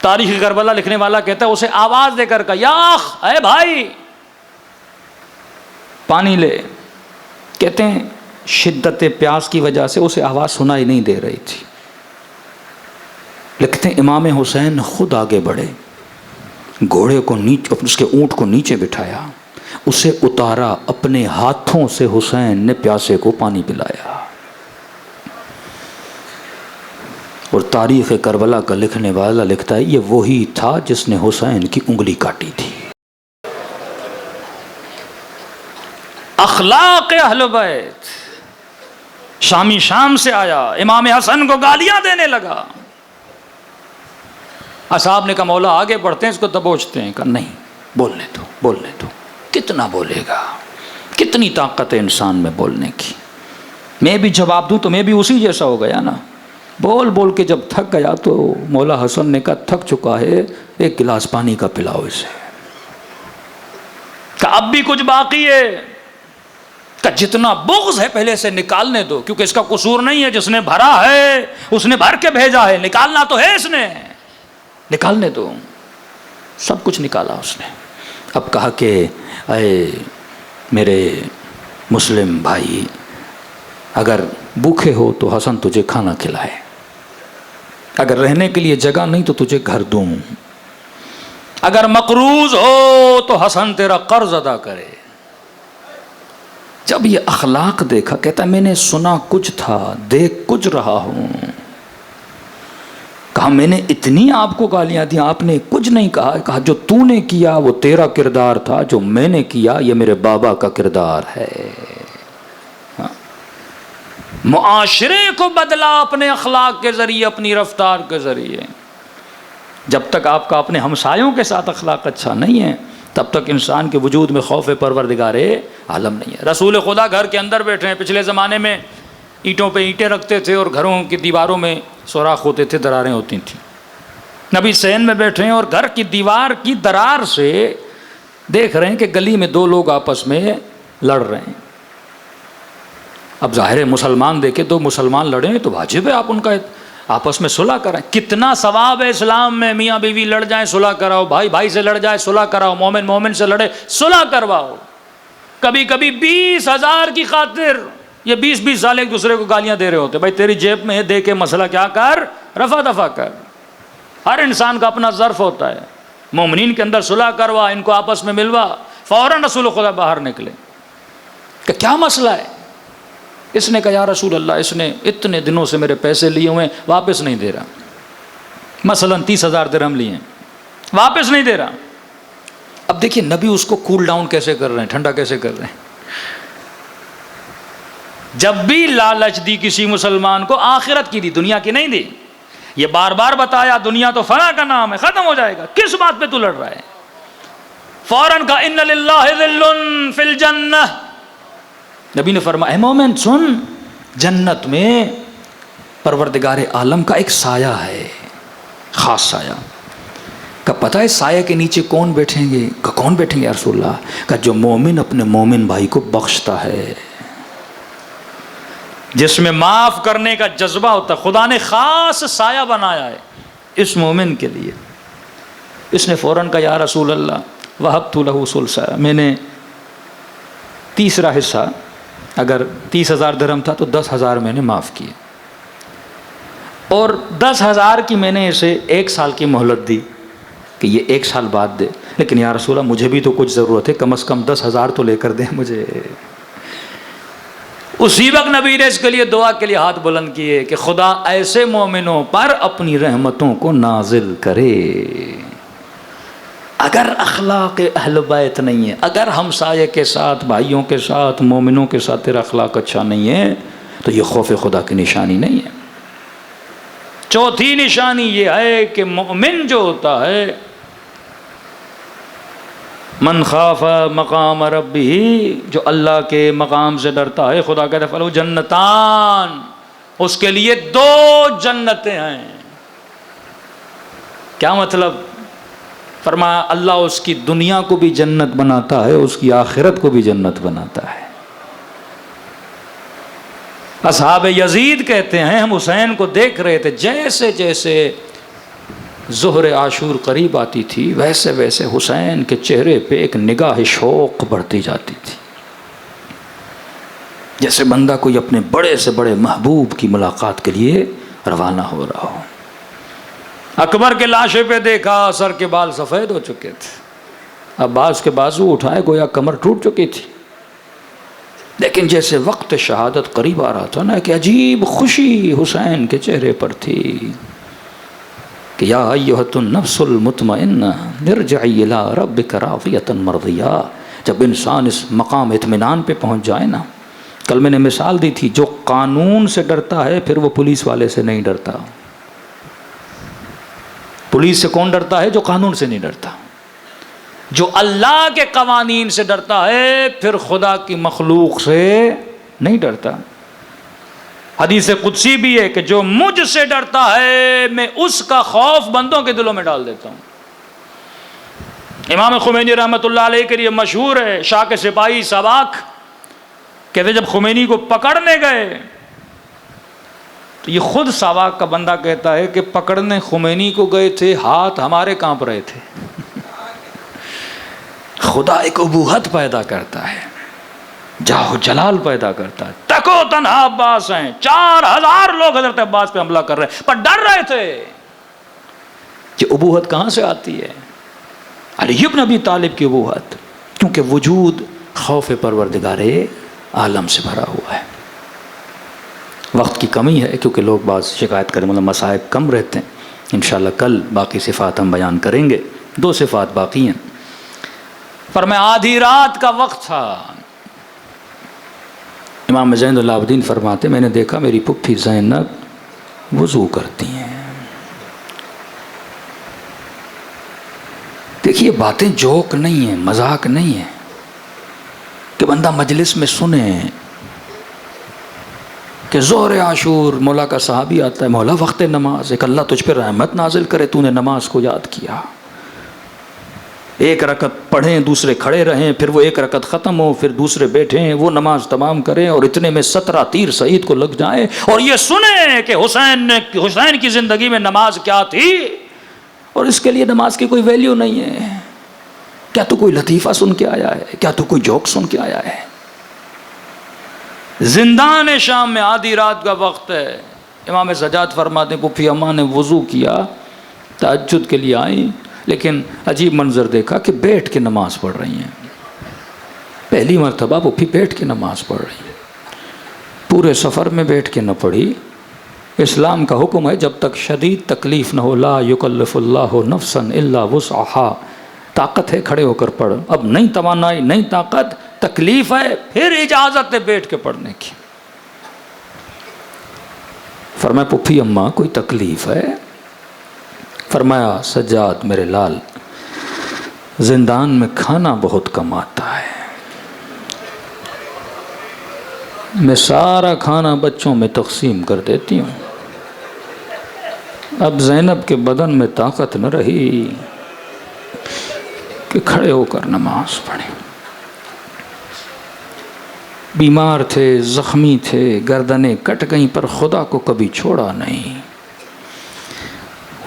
تاریخ کربلا لکھنے والا کہتا ہے اسے آواز دے کر کہا یا اخ, اے بھائی پانی لے. کہتے ہیں شدت پیاس کی وجہ سے اسے آواز سنائی نہیں دے رہی تھی. لکھتے ہیں امام حسین خود آگے بڑھے, گھوڑے کو نیچے, اس کے اونٹ کو نیچے بٹھایا, اسے اتارا, اپنے ہاتھوں سے حسین نے پیاسے کو پانی پلایا. اور تاریخ کربلا کا لکھنے والا لکھتا ہے یہ وہی تھا جس نے حسین کی انگلی کاٹی تھی. اخلاق اہل بیت. شامی شام سے آیا, امام حسن کو گالیاں دینے لگا. اصحاب نے کہا مولا آگے بڑھتے ہیں, اس کو دبوچتے ہیں. کہا نہیں, بولنے دو, بولنے دو. کتنا بولے گا, کتنی طاقت ہے انسان میں بولنے کی. میں بھی جواب دوں تو میں بھی اسی جیسا ہو گیا نا. بول بول کے جب تھک گیا تو مولا حسن نے کہا تھک چکا ہے, ایک گلاس پانی کا پلاؤ اسے. کہ اب بھی کچھ باقی ہے. کہ جتنا بغض ہے پہلے سے نکالنے دو, کیونکہ اس کا قصور نہیں ہے, جس نے بھرا ہے اس نے بھر کے بھیجا ہے, نکالنا تو ہے اس نے, نکالنے دو. سب کچھ نکالا اس نے. اب کہا کہ اے میرے مسلم بھائی, اگر بھوکے ہو تو حسن تجھے کھانا کھلائے, اگر رہنے کے لیے جگہ نہیں تو تجھے گھر دوں, اگر مقروض ہو تو حسن تیرا قرض ادا کرے. جب یہ اخلاق دیکھا, کہتا میں نے سنا کچھ تھا, دیکھ کچھ رہا ہوں. کہا میں نے اتنی آپ کو گالیاں دی, آپ نے کچھ نہیں کہا. کہا جو تو نے کیا وہ تیرا کردار تھا, جو میں نے کیا یہ میرے بابا کا کردار ہے. معاشرے کو بدلا اپنے اخلاق کے ذریعے, اپنی رفتار کے ذریعے. جب تک آپ کا اپنے ہمسایوں کے ساتھ اخلاق اچھا نہیں ہے تب تک انسان کے وجود میں خوف پروردگار عالم نہیں ہے. رسول خدا گھر کے اندر بیٹھے ہیں. پچھلے زمانے میں اینٹوں پہ اینٹیں رکھتے تھے اور گھروں کی دیواروں میں سوراخ ہوتے تھے, دراریں ہوتی تھیں. نبی صحن میں بیٹھے ہیں اور گھر کی دیوار کی درار سے دیکھ رہے ہیں کہ گلی میں دو لوگ آپس میں لڑ رہے ہیں. اب ظاہر ہے مسلمان دیکھے دو مسلمان لڑیں تو واجب ہے آپ ان کا آپس میں صلح کرائیں. کتنا ثواب ہے اسلام میں, میاں بیوی لڑ جائیں صلح کراؤ, بھائی بھائی سے لڑ جائے صلح کراؤ, مومن مومن سے لڑے صلح کرواؤ. کبھی کبھی 20,000 کی خاطر یہ 20 سال ایک دوسرے کو گالیاں دے رہے ہوتے. بھائی تیری جیب میں ہے, دے کے مسئلہ کیا کر, رفع دفع کر. ہر انسان کا اپنا ظرف ہوتا ہے. مومنین کے اندر صلح کروا، ان کو آپس میں ملوا۔ فوراً رسول خدا باہر نکلے کہ کیا مسئلہ ہے؟ اس نے کہا یا رسول اللہ اس نے اتنے دنوں سے میرے پیسے لیے ہوئے ہیں واپس نہیں دے رہا، مثلا 30,000 درہم لیے ہیں واپس نہیں دے رہا۔ اب دیکھیے نبی اس کو کول ڈاؤن کیسے کر رہے ہیں، ٹھنڈا کیسے کر رہے ہیں۔ جب بھی لالچ دی کسی مسلمان کو، آخرت کی دی، دنیا کی نہیں دی۔ یہ بار بار بتایا دنیا تو فنا کا نام ہے، ختم ہو جائے گا، کس بات پہ تو لڑ رہا ہے؟ فوراً کہا ان للہ ظل فی الجنہ، نبی نے فرمایا اے مومن سن، جنت میں پروردگار عالم کا ایک سایہ ہے، خاص سایہ۔ کہ پتہ ہے سایہ کے نیچے کون بیٹھیں گے؟ کہ کون بیٹھیں گے یا رسول اللہ؟ کہ جو مومن اپنے مومن بھائی کو بخشتا ہے، جس میں معاف کرنے کا جذبہ ہوتا ہے۔ خدا نے خاص سایہ بنایا ہے اس مومن کے لیے۔ اس نے فوراً کہا یا رسول اللہ وہبت لہ ثلثا، میں نے تیسرا حصہ، اگر 30,000 درہم تھا تو 10,000 میں نے معاف کیے، اور 10,000 کی میں نے اسے 1 سال کی مہلت دی کہ یہ 1 سال بعد دے، لیکن یا رسول اللہ مجھے بھی تو کچھ ضرورت ہے، کم از کم 10,000 تو لے کر دیں مجھے۔ اسی وقت نبی نے اس کے لیے دعا کے لیے ہاتھ بلند کیے کہ خدا ایسے مومنوں پر اپنی رحمتوں کو نازل کرے۔ اگر اخلاق اہل بیت نہیں ہے، اگر ہمسایہ کے ساتھ، بھائیوں کے ساتھ، مومنوں کے ساتھ تیرا اخلاق اچھا نہیں ہے تو یہ خوف خدا کی نشانی نہیں ہے۔ چوتھی نشانی یہ ہے کہ مومن جو ہوتا ہے، من خاف مقام ربہ، جو اللہ کے مقام سے ڈرتا ہے، خدا کہتا ہے فلہ جنتان، اس کے لیے 2 جنتیں ہیں۔ کیا مطلب؟ فرمایا اللہ اس کی دنیا کو بھی جنت بناتا ہے، اس کی آخرت کو بھی جنت بناتا ہے۔ اصحاب یزید کہتے ہیں ہم حسین کو دیکھ رہے تھے، جیسے جیسے ظہر عاشور قریب آتی تھی ویسے ویسے حسین کے چہرے پہ ایک نگاہ شوق بڑھتی جاتی تھی، جیسے بندہ کوئی اپنے بڑے سے بڑے محبوب کی ملاقات کے لیے روانہ ہو رہا ہو۔ اکبر کے لاشے پہ دیکھا سر کے بال سفید ہو چکے تھے، عباس کے بازو اٹھائے گویا کمر ٹوٹ چکی تھی، لیکن جیسے وقت شہادت قریب آ رہا تھا نا، کہ عجیب خوشی حسین کے چہرے پر تھی کہ یا ایھۃ النفس المطمئنہ ارجعی الی ربک راضیۃ مرضیہ۔ جب انسان اس مقام اطمینان پہ پہنچ جائے نا، کل میں نے مثال دی تھی، جو قانون سے ڈرتا ہے پھر وہ پولیس والے سے نہیں ڈرتا۔ پولیس سے کون ڈرتا ہے؟ جو قانون سے نہیں ڈرتا۔ جو اللہ کے قوانین سے ڈرتا ہے پھر خدا کی مخلوق سے نہیں ڈرتا۔ حدیث قدسی بھی ہے کہ جو مجھ سے ڈرتا ہے میں اس کا خوف بندوں کے دلوں میں ڈال دیتا ہوں۔ امام خمینی رحمۃ اللہ علیہ کے لیے مشہور ہے، شاہ کے سپاہی سباک کہتے جب خمینی کو پکڑنے گئے تو یہ خود ساواک کا بندہ کہتا ہے کہ پکڑنے خمینی کو گئے تھے، ہاتھ ہمارے کانپ رہے تھے۔ خدا ایک ابوہت پیدا کرتا ہے، جاہ جلال پیدا کرتا ہے۔ تکو تنہا عباس ہیں، 4,000 لوگ حضرت عباس پہ حملہ کر رہے ہیں پر ڈر رہے تھے۔ یہ ابوہت کہاں سے آتی ہے؟ علی بن ابی طالب کی ابوہت، کیونکہ وجود خوف پروردگار عالم سے بھرا ہوا ہے۔ وقت کی کمی ہے کیونکہ لوگ بعض شکایت کریں، مطلب مصائب کم رہتے ہیں۔ انشاءاللہ کل باقی صفات ہم بیان کریں گے، 2 صفات باقی ہیں۔ فرمایا آدھی رات کا وقت تھا، امام زین العابدین فرماتے میں نے دیکھا میری پھپھی زینب وضو کرتی ہیں۔ دیکھیے باتیں جوک نہیں ہیں، مذاق نہیں ہے کہ بندہ مجلس میں سنے کہ ظہر عاشور، مولا کا صحابی آتا ہے، مولا وقت نماز، ایک اللہ تجھ پہ رحمت نازل کرے، تو نے نماز کو یاد کیا۔ 1 رکعت پڑھیں، دوسرے کھڑے رہیں، پھر وہ 1 رکعت ختم ہو، پھر دوسرے بیٹھیں، وہ نماز تمام کریں، اور اتنے میں 17 تیر سعید کو لگ جائیں، اور یہ سنیں کہ حسین کی زندگی میں نماز کیا تھی، اور اس کے لیے نماز کی کوئی ویلیو نہیں ہے۔ کیا تو کوئی لطیفہ سن کے آیا ہے؟ کیا تو کوئی جوک سن کے آیا ہے؟ زندان شام میں آدھی رات کا وقت ہے، امام سجاد فرماتے ہیں پھپھی اماں نے وضو کیا، تہجد کے لیے آئیں، لیکن عجیب منظر دیکھا کہ بیٹھ کے نماز پڑھ رہی ہیں. پہلی مرتبہ پھوپھی بیٹھ کے نماز پڑھ رہی ہیں. پورے سفر میں بیٹھ کے نہ پڑھی. اسلام کا حکم ہے جب تک شدید تکلیف نہ ہو، لا یکلف اللہ نفسا الا وسعها. طاقت ہے کھڑے ہو کر پڑھ، اب نہیں توانائی نہیں طاقت، تکلیف ہے، پھر اجازت ہے بیٹھ کے پڑھنے کی. فرمایا پھوپھی اماں کوئی تکلیف ہے؟ فرمایا سجاد میرے لال، زندان میں کھانا بہت کم آتا ہے، میں سارا کھانا بچوں میں تقسیم کر دیتی ہوں. اب زینب کے بدن میں طاقت نہ رہی کہ کھڑے ہو کر نماز پڑھیں. بیمار تھے، زخمی تھے، گردنیں کٹ گئیں، پر خدا کو کبھی چھوڑا نہیں.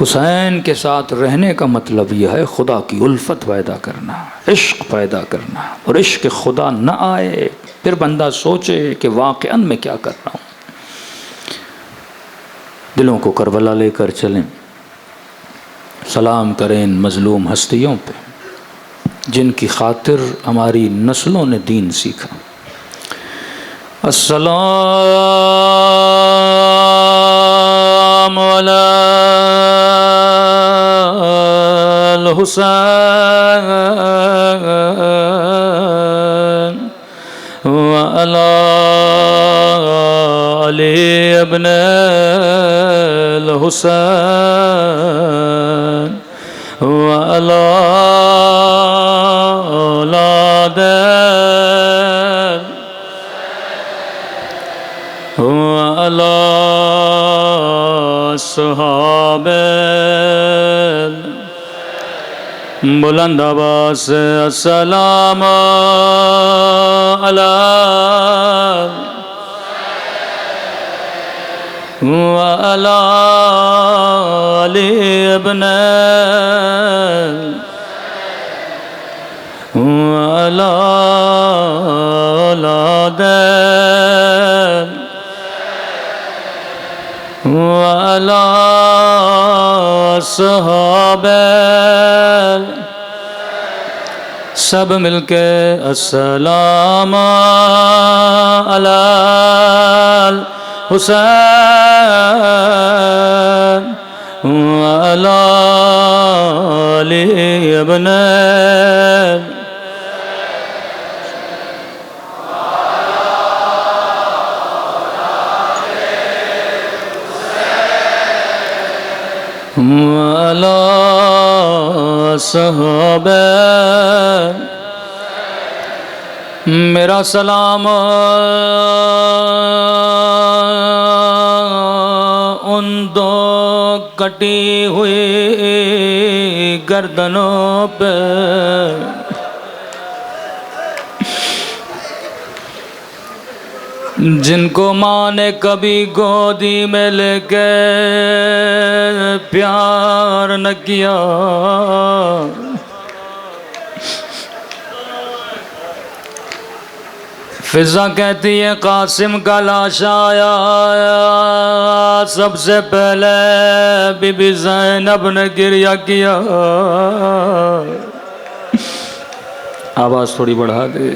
حسین کے ساتھ رہنے کا مطلب یہ ہے خدا کی الفت پیدا کرنا، عشق پیدا کرنا. اور عشق خدا نہ آئے پھر بندہ سوچے کہ واقعاً میں کیا کر رہا ہوں. دلوں کو کربلا لے کر چلیں، سلام کریں ان مظلوم ہستیوں پہ جن کی خاطر ہماری نسلوں نے دین سیکھا. السلام علی الحسین وعلی علی ابن الحسین وعلی اولاد وعلی صحابہ. بلند آواز سے السلام علی وعلی علی ابن وعلی اولاد وعلی صحابہ. سب مل کے السلام علی الحسین وعلی علی ابن وعلی صحابہ. میرا سلام ان دو کٹی ہوئی گردنوں پہ جن کو ماں نے کبھی گودی میں لے کے پیار نہ کیا. فضا کہتی ہے قاسم کا لاش آیا، سب سے پہلے بی بی زینب نے گریہ کیا. آواز تھوڑی بڑھا دے.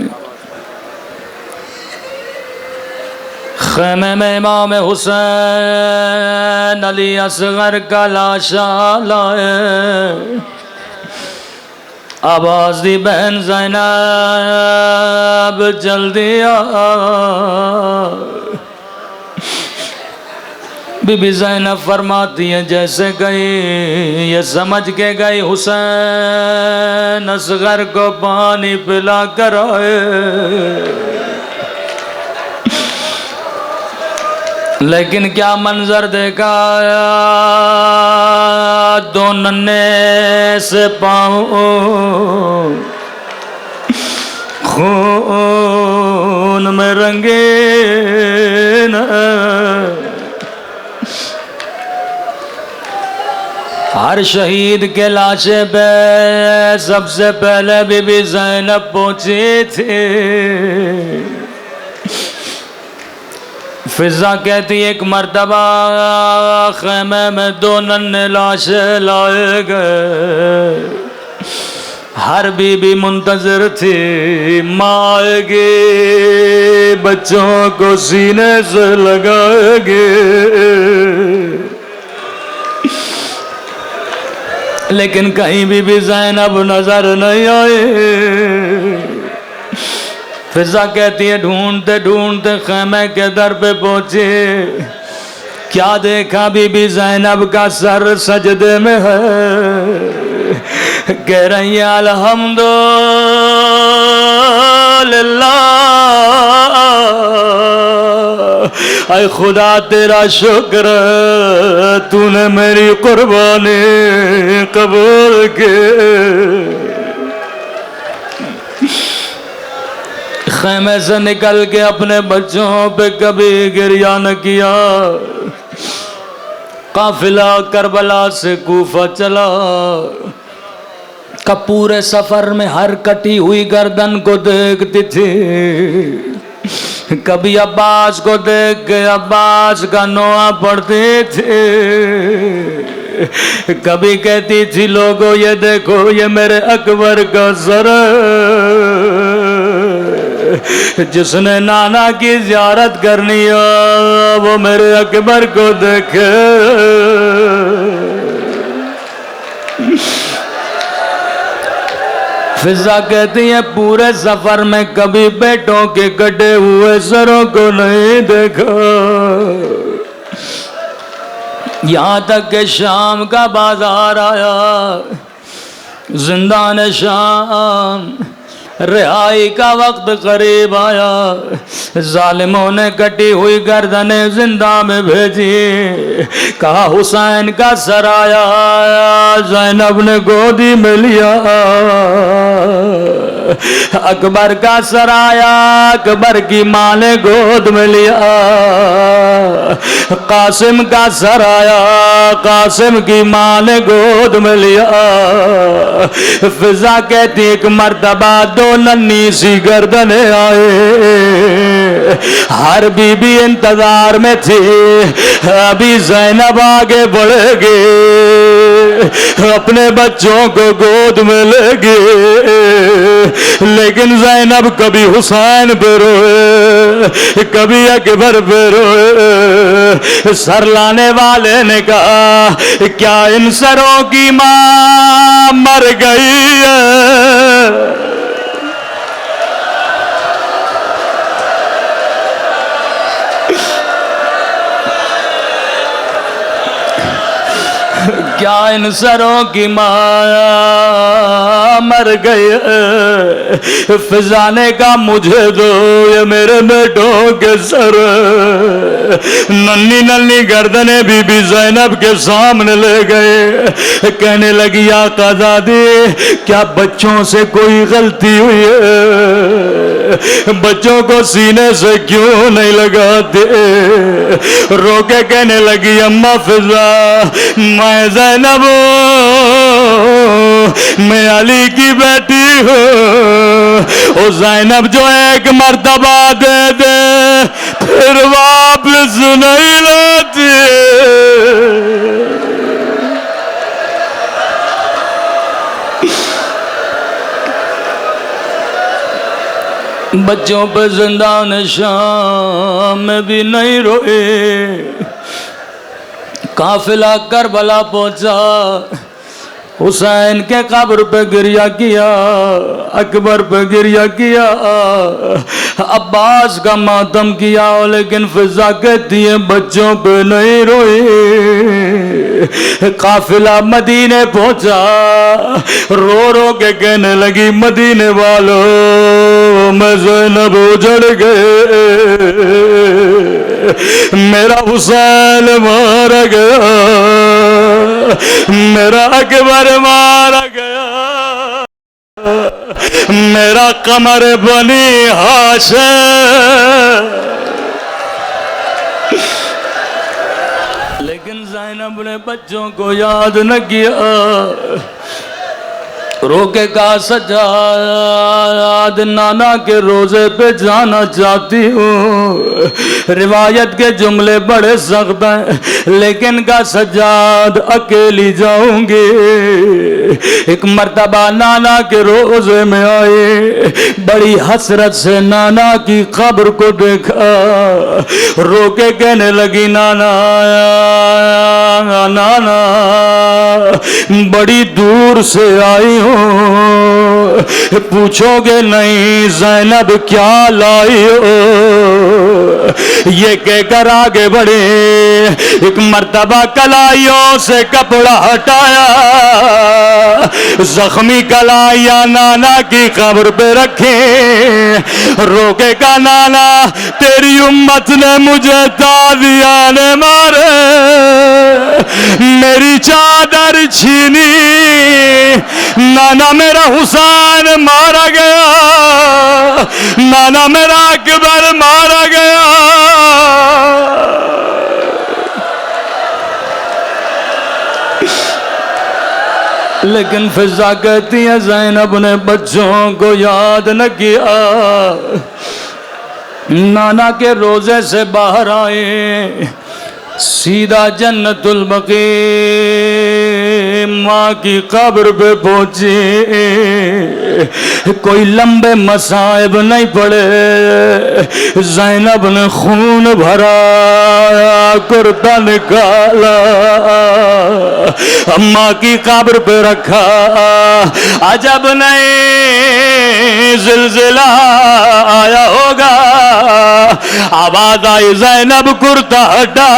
خیمے میں امام حسین علی اصغر کا لاشا لائے، آواز دی بہن زینب جلدی آ. بی بی زینب فرماتی ہیں جیسے گئی یہ سمجھ کے گئی حسین اصغر کو پانی پلا کر آئے، لیکن کیا منظر دیکھا، دو ننے سے پاؤں خون میں رنگین، ہر شہید کے لاشے پہ سب سے پہلے بی بی زینب پہنچی تھی. فضا کہتی ایک مرتبہ خیمے میں 2 ننھے لاشیں لائے گئے، ہر بی بی منتظر تھی ماں آئے گی بچوں کو سینے سے لگائے گی، لیکن کہیں بھی زینب نظر نہیں آئی۔ فضا کہتی ہے ڈھونڈتے ڈھونڈتے خیمے کے در پہ پہنچے، کیا دیکھا بی بی زینب کا سر سجدے میں ہے، کہہ رہی ہے الحمدللہ اے خدا تیرا شکر ہے، تو نے میری قربانی قبول کی۔ خیمے سے نکل کے اپنے بچوں پہ کبھی گریہ نہ کیا۔ قافلہ کربلا سے کوفہ چلا، پورے سفر میں ہر کٹی ہوئی گردن کو دیکھتی تھی، کبھی عباس کو دیکھ کے عباس کا نوحہ پڑھتی تھی، کبھی کہتی تھی لوگوں یہ دیکھو یہ میرے اکبر کا سر ہے، جس نے نانا کی زیارت کرنی ہے وہ میرے اکبر کو دیکھے۔ فضا کہتی ہے پورے سفر میں کبھی بیٹوں کے کٹے ہوئے سروں کو نہیں دیکھا، یہاں تک کہ شام کا بازار آیا، زندان شام رہائی کا وقت قریب آیا، ظالموں نے کٹی ہوئی گردنیں زندہ میں بھیجی، کہا حسین کا سر آیا، زینب نے گودی میں لیا، اکبر کا سر آیا، اکبر کی ماں نے گود میں لیا، قاسم کا سر آیا، قاسم کی ماں نے گود میں لیا۔ فضا کہتی ایک مرتبہ 2 ننھی سی گردنیں آئے، ہر بی بی انتظار میں تھی، ابھی زینب آگے بڑھے گی، اپنے بچوں کو گود میں لے گی، لیکن زینب کبھی حسین پہ روئے، کبھی اکبر پہ روئے۔ سر لانے والے نے کہا کیا ان سروں کی ماں مر گئی ہے؟ کیا ان سروں کی ماں مر گئی ہے؟ فضا نے کہا مجھے دو یہ میرے بیٹوں کے سر، ننھی ننھی گردنیں بی بی زینب کے سامنے لے گئے، کہنے لگی آقا زادی کیا بچوں سے کوئی غلطی ہوئی ہے؟ بچوں کو سینے سے کیوں نہیں لگاتے؟ رو کے کہنے لگی اماں فضا میں زینب میں علی کی بیٹی ہوں، او زینب جو ایک مرتبہ دے دے پھر واپس نہیں لاتی۔ بچوں پہ زندان شام میں بھی نہیں روئے، قافلہ کربلا پہنچا، حسین کے قبر پہ گریہ کیا، اکبر پہ گریہ کیا، عباس کا ماتم کیا، لیکن فضا کہتی ہے بچوں پہ نہیں روئی۔ قافلہ مدینے پہنچا، رو رو کے کہنے لگی مدینے والوں میں زینب اجڑ گئے، میرا حسین مارا گیا، میرا اکبر مارا گیا، میرا قمر بنی ہاشم۔ لیکن زینب نے بچوں کو یاد نہ کیا، روکے کا سجاد نانا کے روزے پہ جانا چاہتی ہوں، روایت کے جملے بڑے سخت ہیں، لیکن کا سجاد اکیلی جاؤں گی۔ ایک مرتبہ نانا کے روزے میں آئے، بڑی حسرت سے نانا کی قبر کو دیکھا، رو کے کہنے لگی نانا نانا بڑی دور سے آئی ہوں، پوچھو گے نہیں زینب کیا لائی ہو؟ یہ کہہ کر آگے بڑھے، ایک مرتبہ کلائیوں سے کپڑا ہٹایا، زخمی کلائیاں نانا کی قبر پہ رکھے، روکے کا نانا تیری امت نے مجھے تازیانے مارے، میری چادر چھینی، نانا میرا حسین مارا گیا، نانا میرا اکبر مارا گیا۔ لیکن فضا کہتی ہے زینب نے بچوں کو یاد نہ کیا، نانا کے روزے سے باہر آئے، سیدھا جنت البقیع ماں کی قبر پہ پہنچی، کوئی لمبے مصائب نہیں پڑے، زینب نے خون بھرا، کرتا نکالا، ماں کی قبر پہ رکھا، عجب نہیں زلزلہ آیا ہوگا، آواز آئی زینب کرتا ہٹا،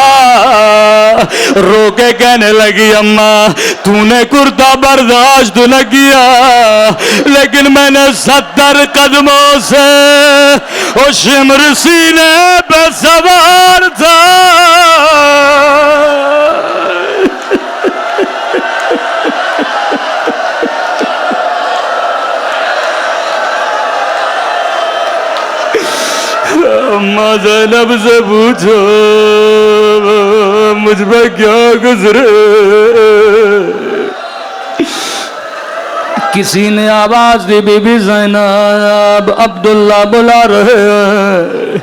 رو کے کہنے لگی اماں تو نے کرتا برداشت نہ کیا، لیکن میں نے 70 قدموں سے وہ شمر سینے پہ سوار تھا، اماں زینب سے پوچھو مجھ پہ کیا گزرے۔ کسی نے آواز دی بی بی زینب عبداللہ بلا رہے ہیں،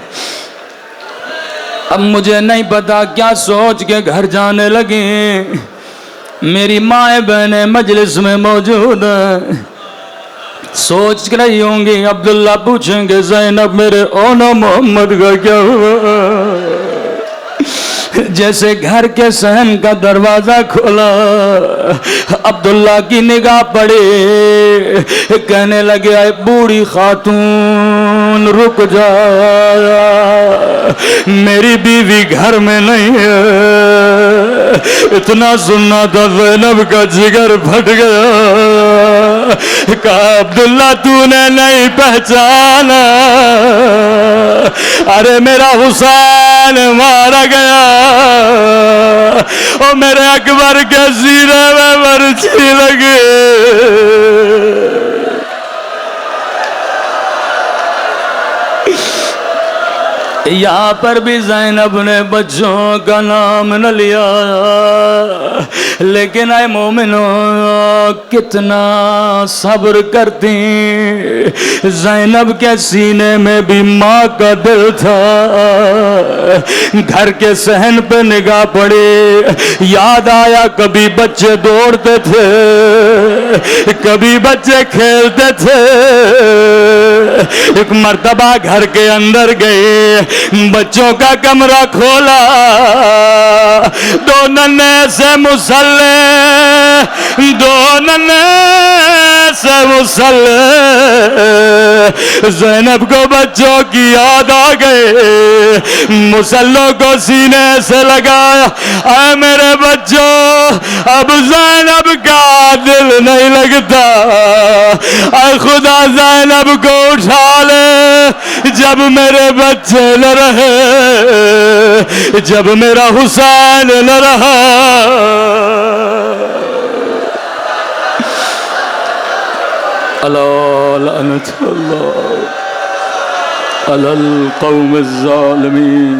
اب مجھے نہیں پتا کیا سوچ کے گھر جانے لگی، میری مائیں بہنیں مجلس میں موجود ہیں، سوچ رہی ہوں گی عبداللہ پوچھیں گے زینب میرے اونا محمد کا کیا ہوا، جیسے گھر کے صحن کا دروازہ کھولا، عبداللہ کی نگاہ پڑی، کہنے لگے اے بوڑھی خاتون رک جا، میری بیوی گھر میں نہیں ہے، اتنا سننا تھا زینب کا جگر پھٹ گیا، کہا عبداللہ تو نے نہیں پہچانا، ارے میرا حسین مارا گیا، اور میرے اکبر کے سینے میں برچھی لگے۔ یہاں پر بھی زینب نے بچوں کا نام نہ لیا، لیکن اے مومنوں کتنا صبر کرتی، زینب کے سینے میں بھی ماں کا دل تھا، گھر کے صحن پہ نگاہ پڑی، یاد آیا کبھی بچے دوڑتے تھے، کبھی بچے کھیلتے تھے، ایک مرتبہ گھر کے اندر گئے، بچوں کا کمرہ کھولا، دو ننے سے مسلح، دو ننے سے مسلح، زینب کو بچوں کی یاد آ گئے، مسلح کو سینے سے لگایا، اے میرے بچوں اب زینب کا دل نہیں لگتا، اے خدا زینب کو اٹھا لے، جب میرے بچے نہ رہے، جب میرا حسین نہ رہا۔ اللہ لعنت اللہ علی القوم الظالمین۔